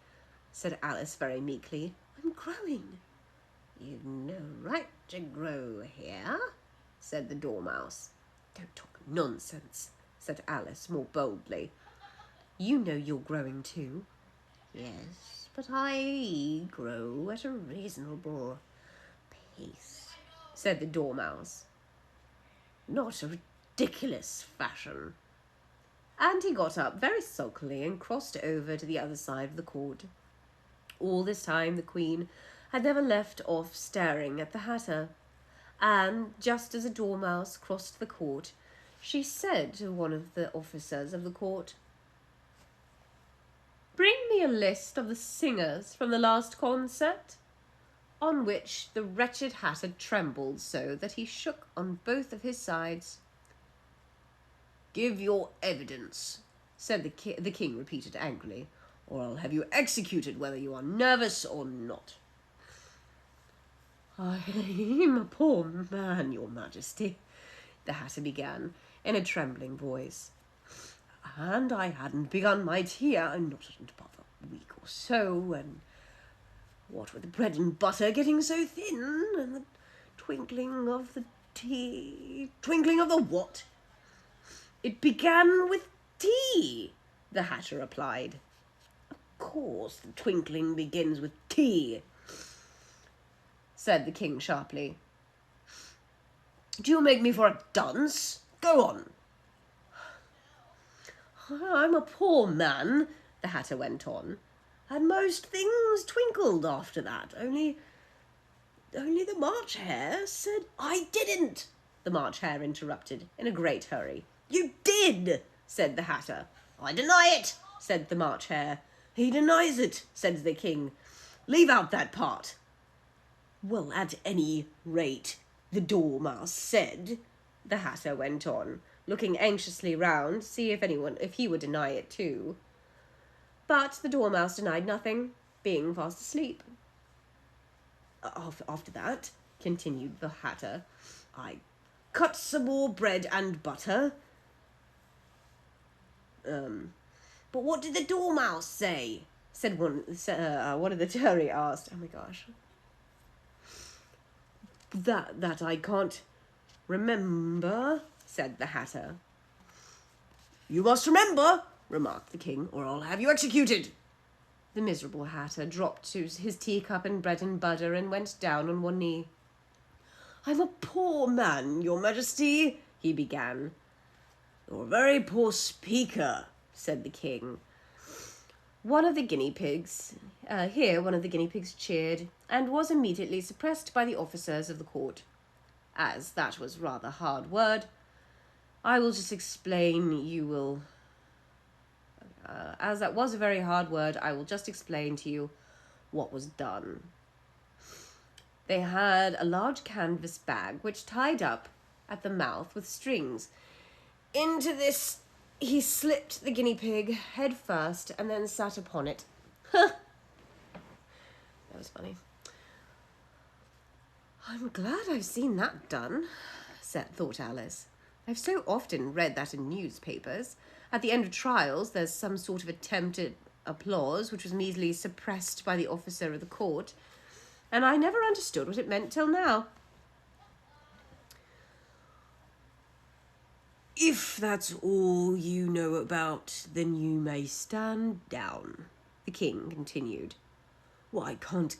said Alice very meekly. "I'm growing." "You've no right to grow here," said the Dormouse. "Don't talk nonsense," said Alice more boldly. "You know you're growing too." "Yes, but I grow at a reasonable pace," said the Dormouse. "Not a ridiculous fashion." And he got up very sulkily and crossed over to the other side of the court. All this time the Queen had never left off staring at the Hatter, and just as the Dormouse crossed the court, she said to one of the officers of the court, "Bring me a list of the singers from the last concert," on which the wretched Hatter trembled so that he shook on both of his sides. "Give your evidence," said the king repeated angrily, "or I'll have you executed whether you are nervous or not." "I'm a poor man, your Majesty," the Hatter began in a trembling voice, "and I hadn't begun my tea not above a week or so, and what with the bread and butter getting so thin, and the twinkling of the tea—" "Twinkling of the what?" "It began with tea," the Hatter replied. "Of course the twinkling begins with tea," said the king sharply. "Do you make me for a dunce? Go on." "I'm a poor man," the Hatter went on, "and most things twinkled after that, only the March Hare said—" "I didn't," the March Hare interrupted in a great hurry. "You did," said the Hatter. "I deny it," said the March Hare. "He denies it," said the king. "Leave out that part." "Well, at any rate, the Dormouse said," the Hatter went on, looking anxiously round to see if he would deny it too. But the Dormouse denied nothing, being fast asleep. "After that," continued the Hatter, "I cut some more bread and butter." "But what did the Dormouse say?" said one of the jury asked. Oh my gosh. That I can't remember," said the Hatter. "You must remember," remarked the king, "or I'll have you executed." The miserable Hatter dropped to his teacup and bread and butter and went down on one knee. "I'm a poor man, your Majesty," he began. "You're a very poor speaker," said the king. One of the guinea pigs cheered, and was immediately suppressed by the officers of the court. As that was rather a hard word, I will just explain as that was a very hard word, I will just explain to you what was done. They had a large canvas bag which tied up at the mouth with strings. Into this he slipped the guinea pig head first and then sat upon it. That was funny. "I'm glad I've seen that done," thought Alice. "I've so often read that in newspapers. At the end of trials, there's some sort of attempt at applause which was immediately suppressed by the officer of the court, and I never understood what it meant till now." "If that's all you know about, then you may stand down," the king continued. "Well, I can't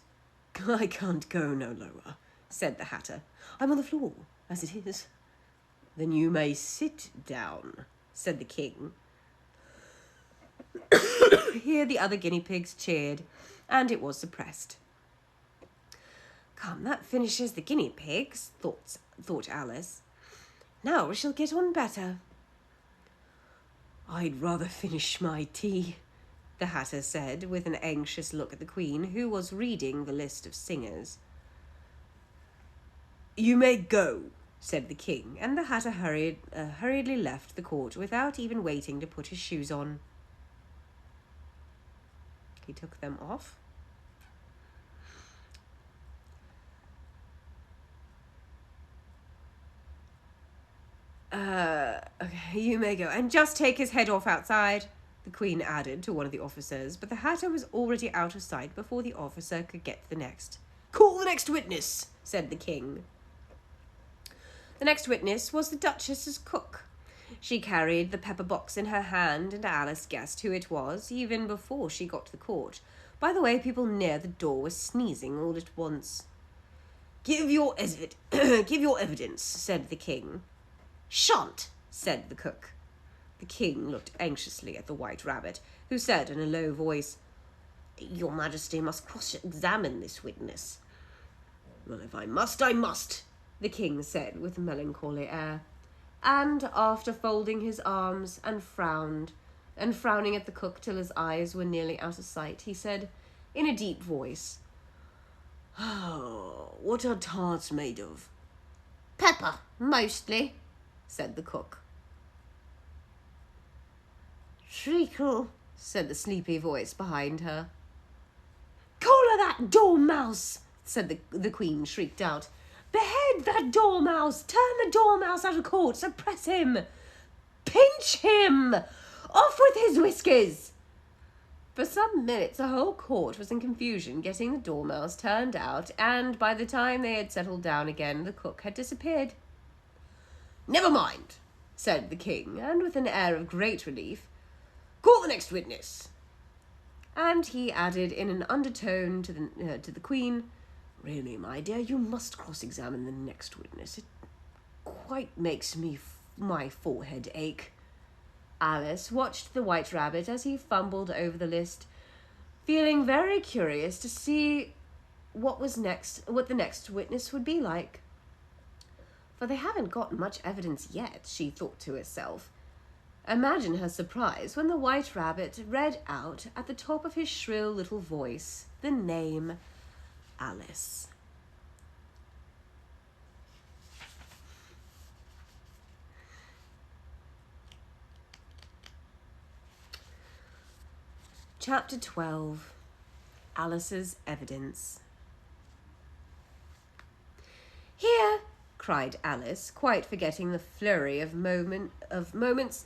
go no lower," said the Hatter. "I'm on the floor, as it is." "Then you may sit down," said the king. Here the other guinea pigs cheered, and it was suppressed. "Come, that finishes the guinea pigs," thought Alice. "Now we shall get on better." "I'd rather finish my tea," the Hatter said, with an anxious look at the Queen, who was reading the list of singers. You may go, said the king, and the Hatter hurriedly left the court without even waiting to put his shoes on. He took them off. Okay, you may go. And just take his head off outside, the queen added to one of the officers, but the Hatter was already out of sight before the officer could get to the next. Call the next witness, said the king. The next witness was the Duchess's cook. She carried the pepper box in her hand, and Alice guessed who it was, even before she got to the court. By the way, people near the door were sneezing all at once. Give your evidence, said the king. Shan't, said the cook. The king looked anxiously at the White Rabbit, who said in a low voice, Your Majesty must cross-examine this witness. Well, if I must, the king said with a melancholy air. And after folding his arms and frowning at the cook till his eyes were nearly out of sight, he said in a deep voice, Oh, what are tarts made of? Pepper, mostly, said the cook. Treacle, said the sleepy voice behind her. Collar that dormouse, said the queen shrieked out. Behead that dormouse! Turn the dormouse out of court! Suppress him! Pinch him! Off with his whiskers! For some minutes the whole court was in confusion getting the dormouse turned out, and by the time they had settled down again, the cook had disappeared. Never mind, said the king, and with an air of great relief, call the next witness. And he added in an undertone to the queen, Really, my dear, you must cross-examine the next witness. It quite makes my forehead ache. Alice watched the White Rabbit as he fumbled over the list, feeling very curious to see what the next witness would be like. For they haven't got much evidence yet, she thought to herself. Imagine her surprise when the White Rabbit read out at the top of his shrill little voice the name Alice. Chapter 12. Alice's Evidence. Here, cried Alice, quite forgetting the flurry of moments.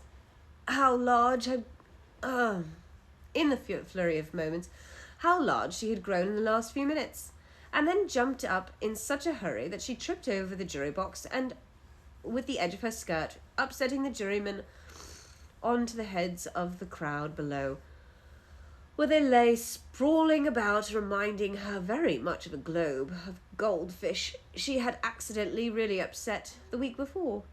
How large she had grown in the last few minutes, and then jumped up in such a hurry that she tripped over the jury box and, with the edge of her skirt, upsetting the jurymen onto the heads of the crowd below, where they lay sprawling about, reminding her very much of a globe of goldfish she had accidentally really upset the week before.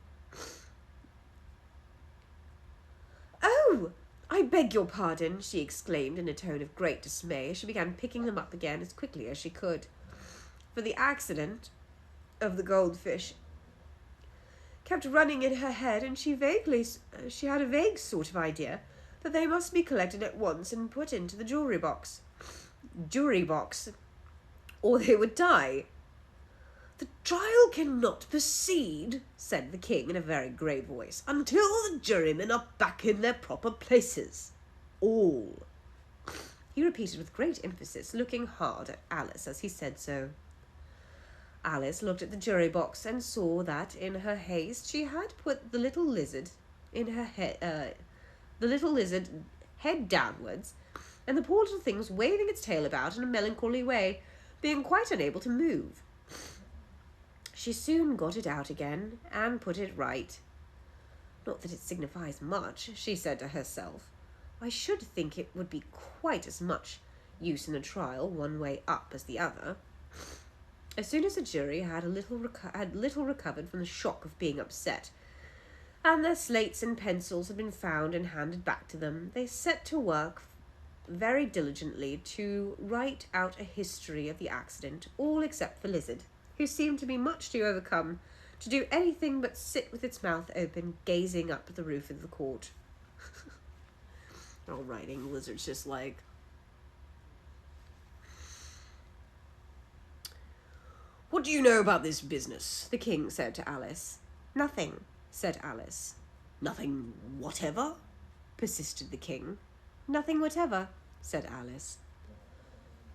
Oh, I beg your pardon, she exclaimed in a tone of great dismay as she began picking them up again as quickly as she could. For the accident of the goldfish kept running in her head, and she had a vague sort of idea that they must be collected at once and put into the jury box, or they would die. The trial cannot proceed, said the king in a very grave voice, until the jurymen are back in their proper places. All. He repeated with great emphasis, looking hard at Alice as he said so. Alice looked at the jury box and saw that, in her haste, she had put the little lizard head downwards, and the poor little thing was waving its tail about in a melancholy way, being quite unable to move. She soon got it out again and put it right. Not that it signifies much, she said to herself. I should think it would be quite as much use in a trial one way up as the other. As soon as the jury had little recovered from the shock of being upset, and their slates and pencils had been found and handed back to them, they set to work very diligently to write out a history of the accident, all except the lizard, who seemed to be much too overcome to do anything but sit with its mouth open, gazing up at the roof of the court. All writing lizards just What do you know about this business? the king said to Alice. Nothing, said Alice. Nothing whatever? Persisted the king. Nothing whatever, said Alice.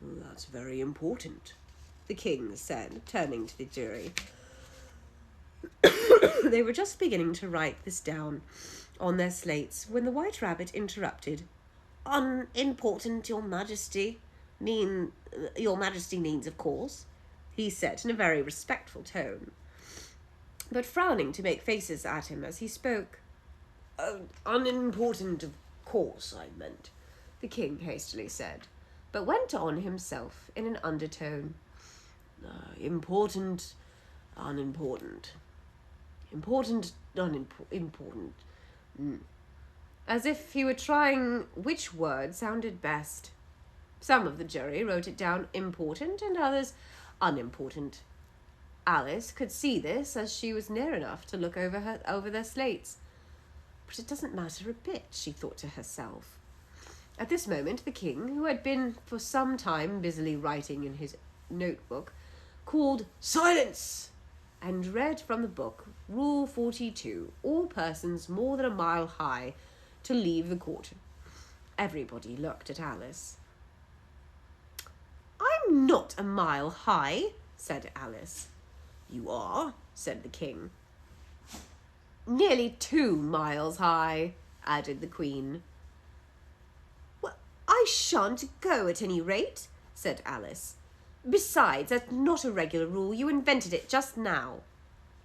That's very important. The king said, turning to the jury. They were just beginning to write this down on their slates when the White Rabbit interrupted. Unimportant, Your Majesty. Your Majesty means, of course, he said in a very respectful tone, but frowning to make faces at him as he spoke. Unimportant, of course, I meant, the king hastily said, but went on himself in an undertone. Important, unimportant. Important, unimportant. As if he were trying which word sounded best. Some of the jury wrote it down important and others unimportant. Alice could see this as she was near enough to look over their slates. But it doesn't matter a bit, she thought to herself. At this moment, the king, who had been for some time busily writing in his notebook, called "Silence!" and read from the book Rule 42, all persons more than a mile high to leave the court. Everybody looked at Alice. I'm not a mile high, said Alice. You are, said the king. Nearly 2 miles high, added the queen. Well, I shan't go at any rate, said Alice. Besides, that's not a regular rule. You invented it just now.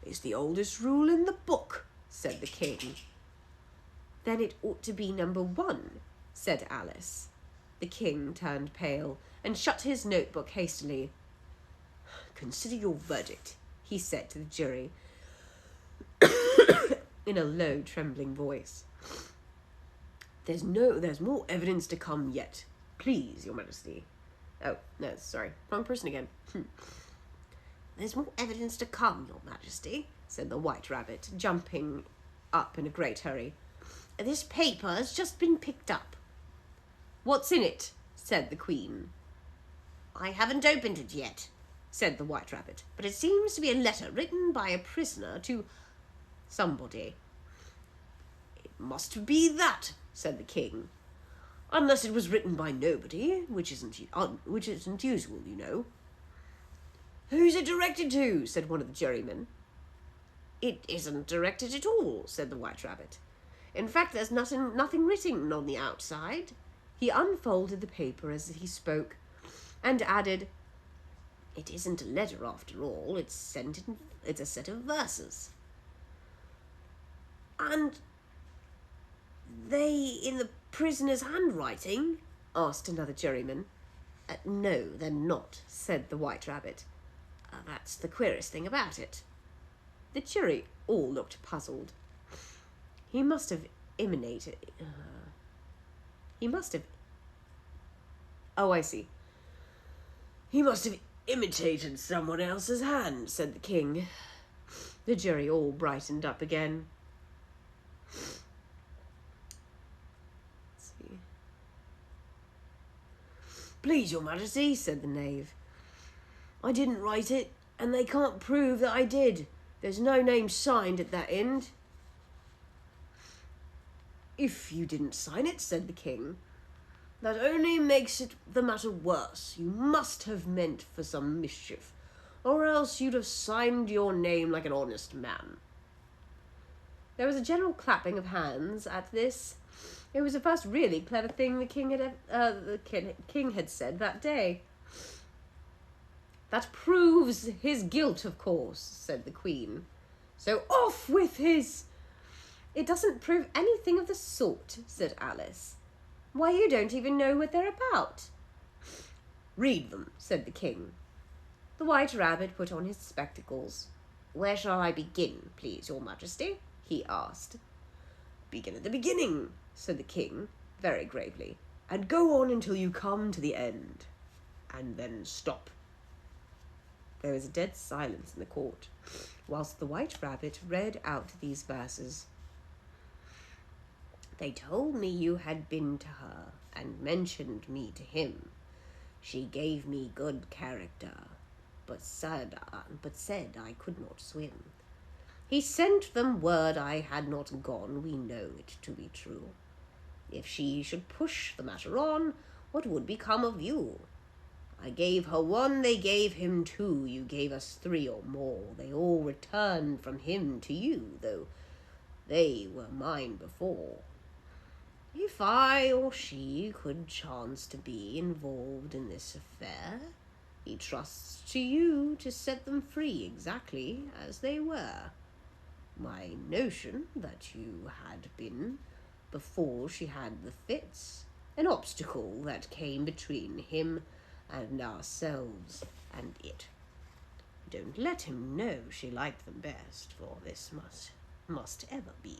It's the oldest rule in the book, said the king. Then it ought to be number 1, said Alice. The king turned pale and shut his notebook hastily. Consider your verdict, he said to the jury in a low, trembling voice. There's more evidence to come yet. Please, Your Majesty. Oh, no, sorry. Wrong person again. There's more evidence to come, Your Majesty, said the White Rabbit, jumping up in a great hurry. This paper has just been picked up. What's in it? Said the Queen. I haven't opened it yet, said the White Rabbit, but it seems to be a letter written by a prisoner to somebody. It must be that, said the King. Unless it was written by nobody, which isn't usual, you know. Who's it directed to? Said one of the jurymen. It isn't directed at all, said the White Rabbit. In fact, there's nothing written on the outside. He unfolded the paper as he spoke and added, It isn't a letter after all, it's a set of verses. And they in the prisoner's handwriting? Asked another juryman. No, they're not, said the White Rabbit. That's the queerest thing about it. The jury all looked puzzled. He must have imitated... Oh, I see. He must have imitated someone else's hand, said the King. The jury all brightened up again. Let's see. Please, Your Majesty, said the knave. I didn't write it, and they can't prove that I did. There's no name signed at that end. If you didn't sign it, said the King. That only makes the matter worse. You must have meant for some mischief, or else you'd have signed your name like an honest man. There was a general clapping of hands at this. It was the first really clever thing the king had said that day. That proves his guilt, of course, said the Queen. So off with his... It doesn't prove anything of the sort, said Alice. Why, you don't even know what they're about. Read them, said the King. The White Rabbit put on his spectacles. Where shall I begin, please, Your Majesty? He asked. Begin at the beginning, said the King, very gravely, and go on until you come to the end, and then stop. There was a dead silence in the court, whilst the White Rabbit read out these verses. They told me you had been to her, and mentioned me to him. She gave me good character. but said I could not swim. He sent them word I had not gone, we know it to be true. If she should push the matter on, what would become of you? I gave her 1, they gave him 2, you gave us 3 or more. They all returned from him to you, though they were mine before. If I or she could chance to be involved in this affair, he trusts to you to set them free exactly as they were. My notion that you had been, before she had the fits, an obstacle that came between him and ourselves and it. Don't let him know she liked them best, for this must ever be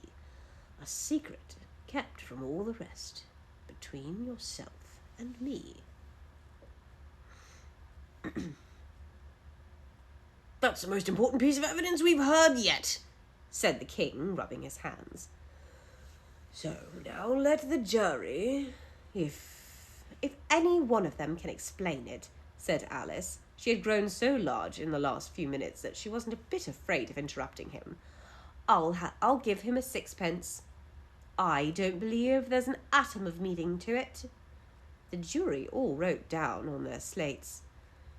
a secret kept from all the rest, between yourself and me. That's the most important piece of evidence we've heard yet, said the king, rubbing his hands. So now let the jury, if any one of them can explain it, said Alice. She had grown so large in the last few minutes that she wasn't a bit afraid of interrupting him. I'll give him a 6pence. I don't believe there's an atom of meaning to it. The jury all wrote down on their slates.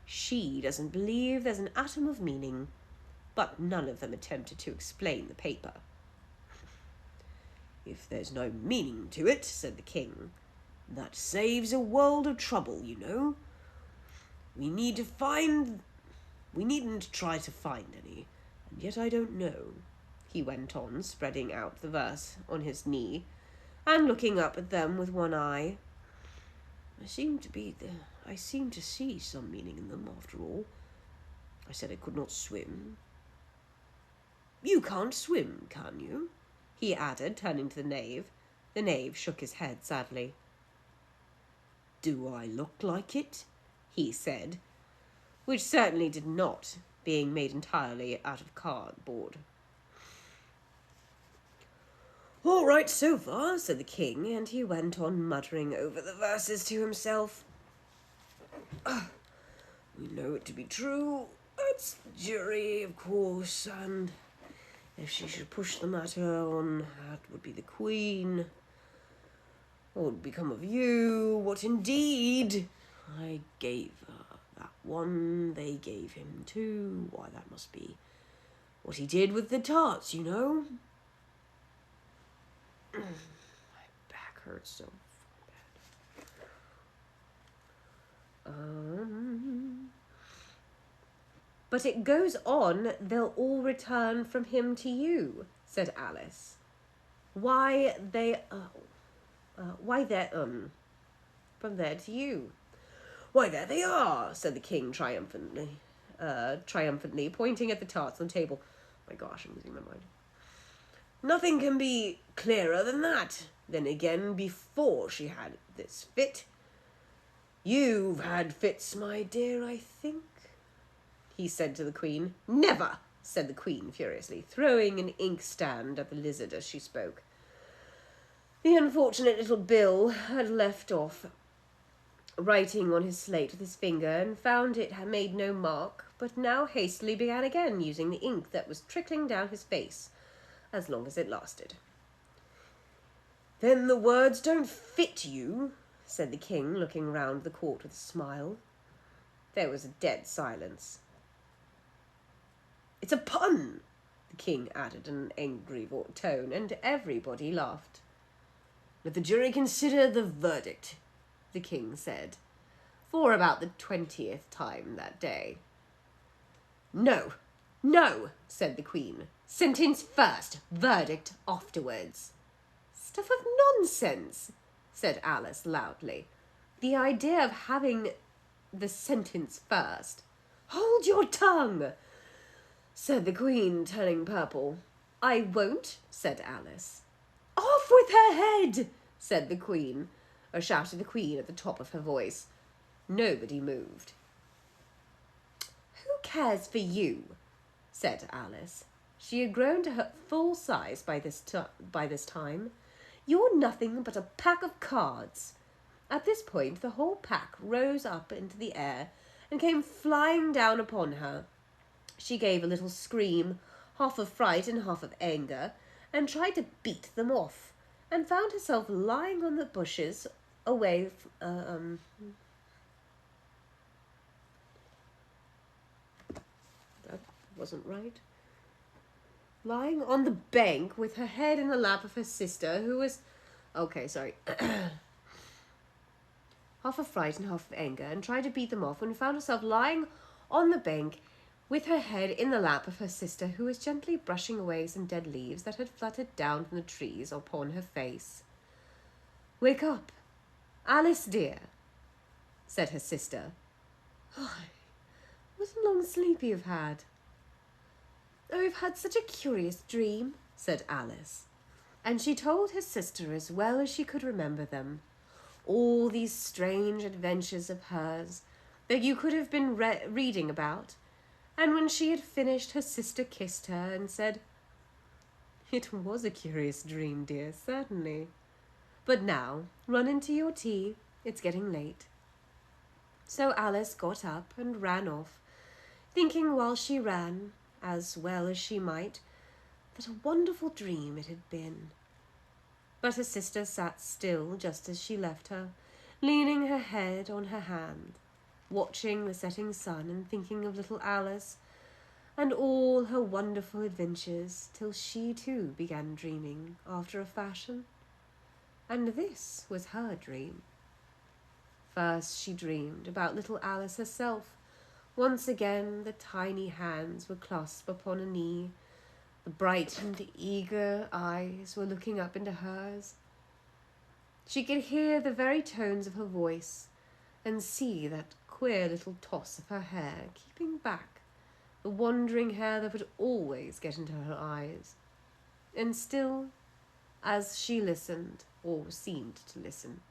She doesn't believe there's an atom of meaning, but none of them attempted to explain the paper. If there's no meaning to it, said the king, that saves a world of trouble, you know. We needn't try to find any, and yet I don't know, he went on, spreading out the verse on his knee and looking up at them with one eye. I seem to see some meaning in them, after all. I said I could not swim. You can't swim, can you? He added, turning to the knave. The knave shook his head sadly. Do I look like it? He said, which certainly did not, being made entirely out of cardboard. All right so far, said the king, and he went on muttering over the verses to himself. We know it to be true. It's the jury, of course, and if she should push the matter on, that would be the queen. What would become of you? What indeed? I gave her that 1, they gave him 2. Why, that must be what he did with the tarts, you know. My back hurts so bad. But it goes on, they'll all return from him to you, said Alice. Why, they're from there to you. Why, there they are, said the king triumphantly, pointing at the tarts on the table. My gosh, I'm losing my mind. Nothing can be clearer than that. Then again, before she had this fit. You've had fits, my dear, I think, he said to the queen. Never, said the queen furiously, throwing an inkstand at the lizard as she spoke. The unfortunate little Bill had left off writing on his slate with his finger and found it had made no mark, but now hastily began again, using the ink that was trickling down his face, as long as it lasted. Then the words don't fit you, said the king, looking round the court with a smile. There was a dead silence. It's a pun, the king added in an angry tone, and everybody laughed. Let the jury consider the verdict, the king said, for about the 20th time that day. No, no, said the queen. Sentence first, verdict afterwards. Stuff of nonsense, said Alice loudly. The idea of having the sentence first. Hold your tongue, said the queen, turning purple. I won't, said Alice. Off with her head, said the queen, or shouted the queen at the top of her voice. Nobody moved. Who cares for you? Said Alice. She had grown to her full size by this time. You're nothing but a pack of cards. At this point, the whole pack rose up into the air and came flying down upon her. She gave a little scream, half of fright and half of anger, and tried to beat them off, and found herself lying on the bushes away that wasn't right. Lying on the bank with her head in the lap of her sister, who was... Okay, sorry. Half of fright and half of anger, and tried to beat them off, and found herself lying on the bank with her head in the lap of her sister, who was gently brushing away some dead leaves that had fluttered down from the trees upon her face. "Wake up, Alice dear," said her sister. "Oh, what a long sleep you've had." "Oh, I've had such a curious dream," said Alice. And she told her sister as well as she could remember them, all these strange adventures of hers that you could have been reading about. And when she had finished, her sister kissed her and said, "It was a curious dream, dear, certainly. But now, run into your tea. It's getting late." So Alice got up and ran off, thinking while she ran, as well as she might, that a wonderful dream it had been. But her sister sat still just as she left her, leaning her head on her hand, watching the setting sun and thinking of little Alice and all her wonderful adventures, till she too began dreaming after a fashion. And this was her dream. First she dreamed about little Alice herself. Once again the tiny hands were clasped upon a knee, the bright and eager eyes were looking up into hers. She could hear the very tones of her voice and see that queer little toss of her hair, keeping back the wandering hair that would always get into her eyes. And still, as she listened, or seemed to listen,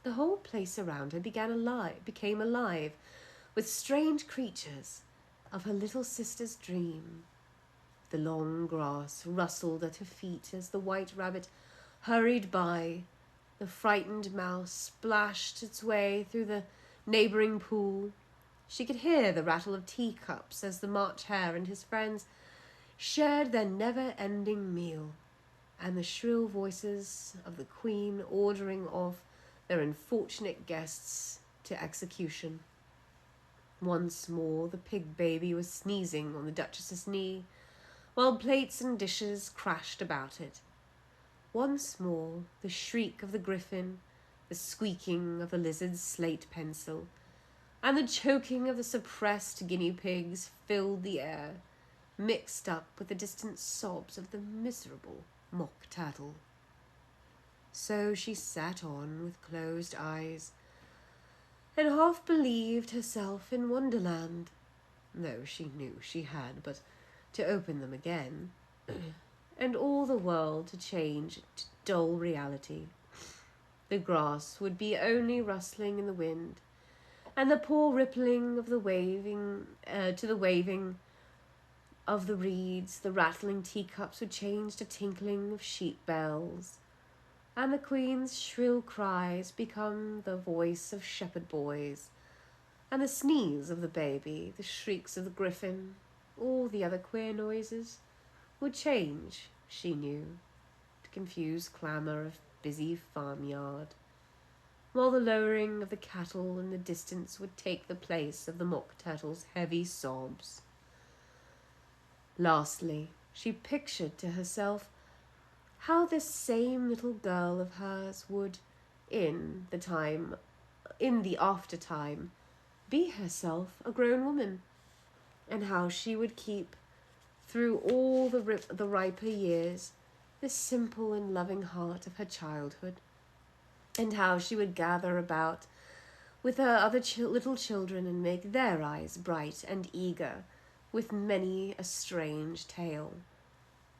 the whole place around her became alive with strange creatures of her little sister's dream. The long grass rustled at her feet as the white rabbit hurried by. The frightened mouse splashed its way through the neighbouring pool. She could hear the rattle of teacups as the March Hare and his friends shared their never-ending meal, and the shrill voices of the Queen ordering off their unfortunate guests to execution. Once more the pig baby was sneezing on the Duchess's knee, while plates and dishes crashed about it. Once more the shriek of the griffin, the squeaking of the lizard's slate pencil, and the choking of the suppressed guinea pigs filled the air, mixed up with the distant sobs of the miserable mock turtle. So she sat on with closed eyes, and half believed herself in Wonderland, though she knew she had but to open them again, and all the world to change to dull reality. The grass would be only rustling in the wind, and the poor rippling of the waving of the reeds, the rattling teacups would change to tinkling of sheep bells, and the Queen's shrill cries become the voice of shepherd boys, and the sneeze of the baby, the shrieks of the griffin, all the other queer noises would change, she knew, to confused clamour of busy farmyard, while the lowing of the cattle in the distance would take the place of the mock turtle's heavy sobs. Lastly, she pictured to herself how this same little girl of hers would, in the after time, be herself a grown woman, and how she would keep, through all the riper years, the simple and loving heart of her childhood, and how she would gather about with her other little children and make their eyes bright and eager with many a strange tale,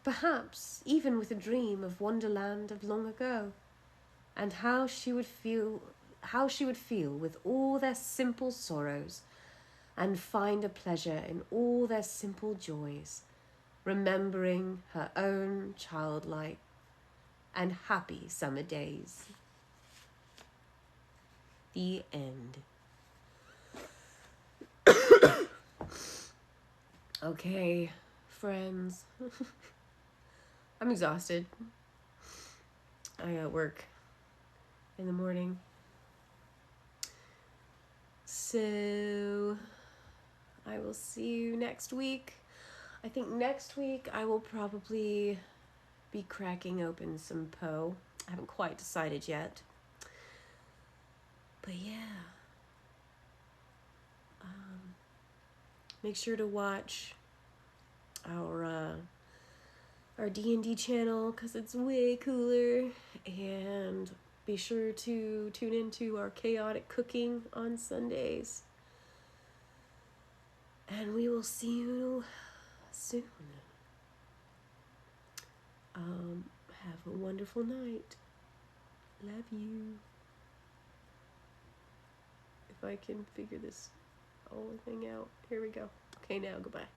perhaps even with a dream of Wonderland of long ago, and how she would feel with all their simple sorrows, and find a pleasure in all their simple joys, remembering her own childlike and happy summer days. The end. Okay, friends. I'm exhausted. I got work in the morning. So I will see you next week. I think next week I will probably be cracking open some Poe. I haven't quite decided yet. But yeah. Make sure to watch our D&D channel because it's way cooler, and be sure to tune into our chaotic cooking on Sundays, and we will see you soon. Have a wonderful night. Love you. If I can figure this whole thing out. Here we go. Okay, now goodbye.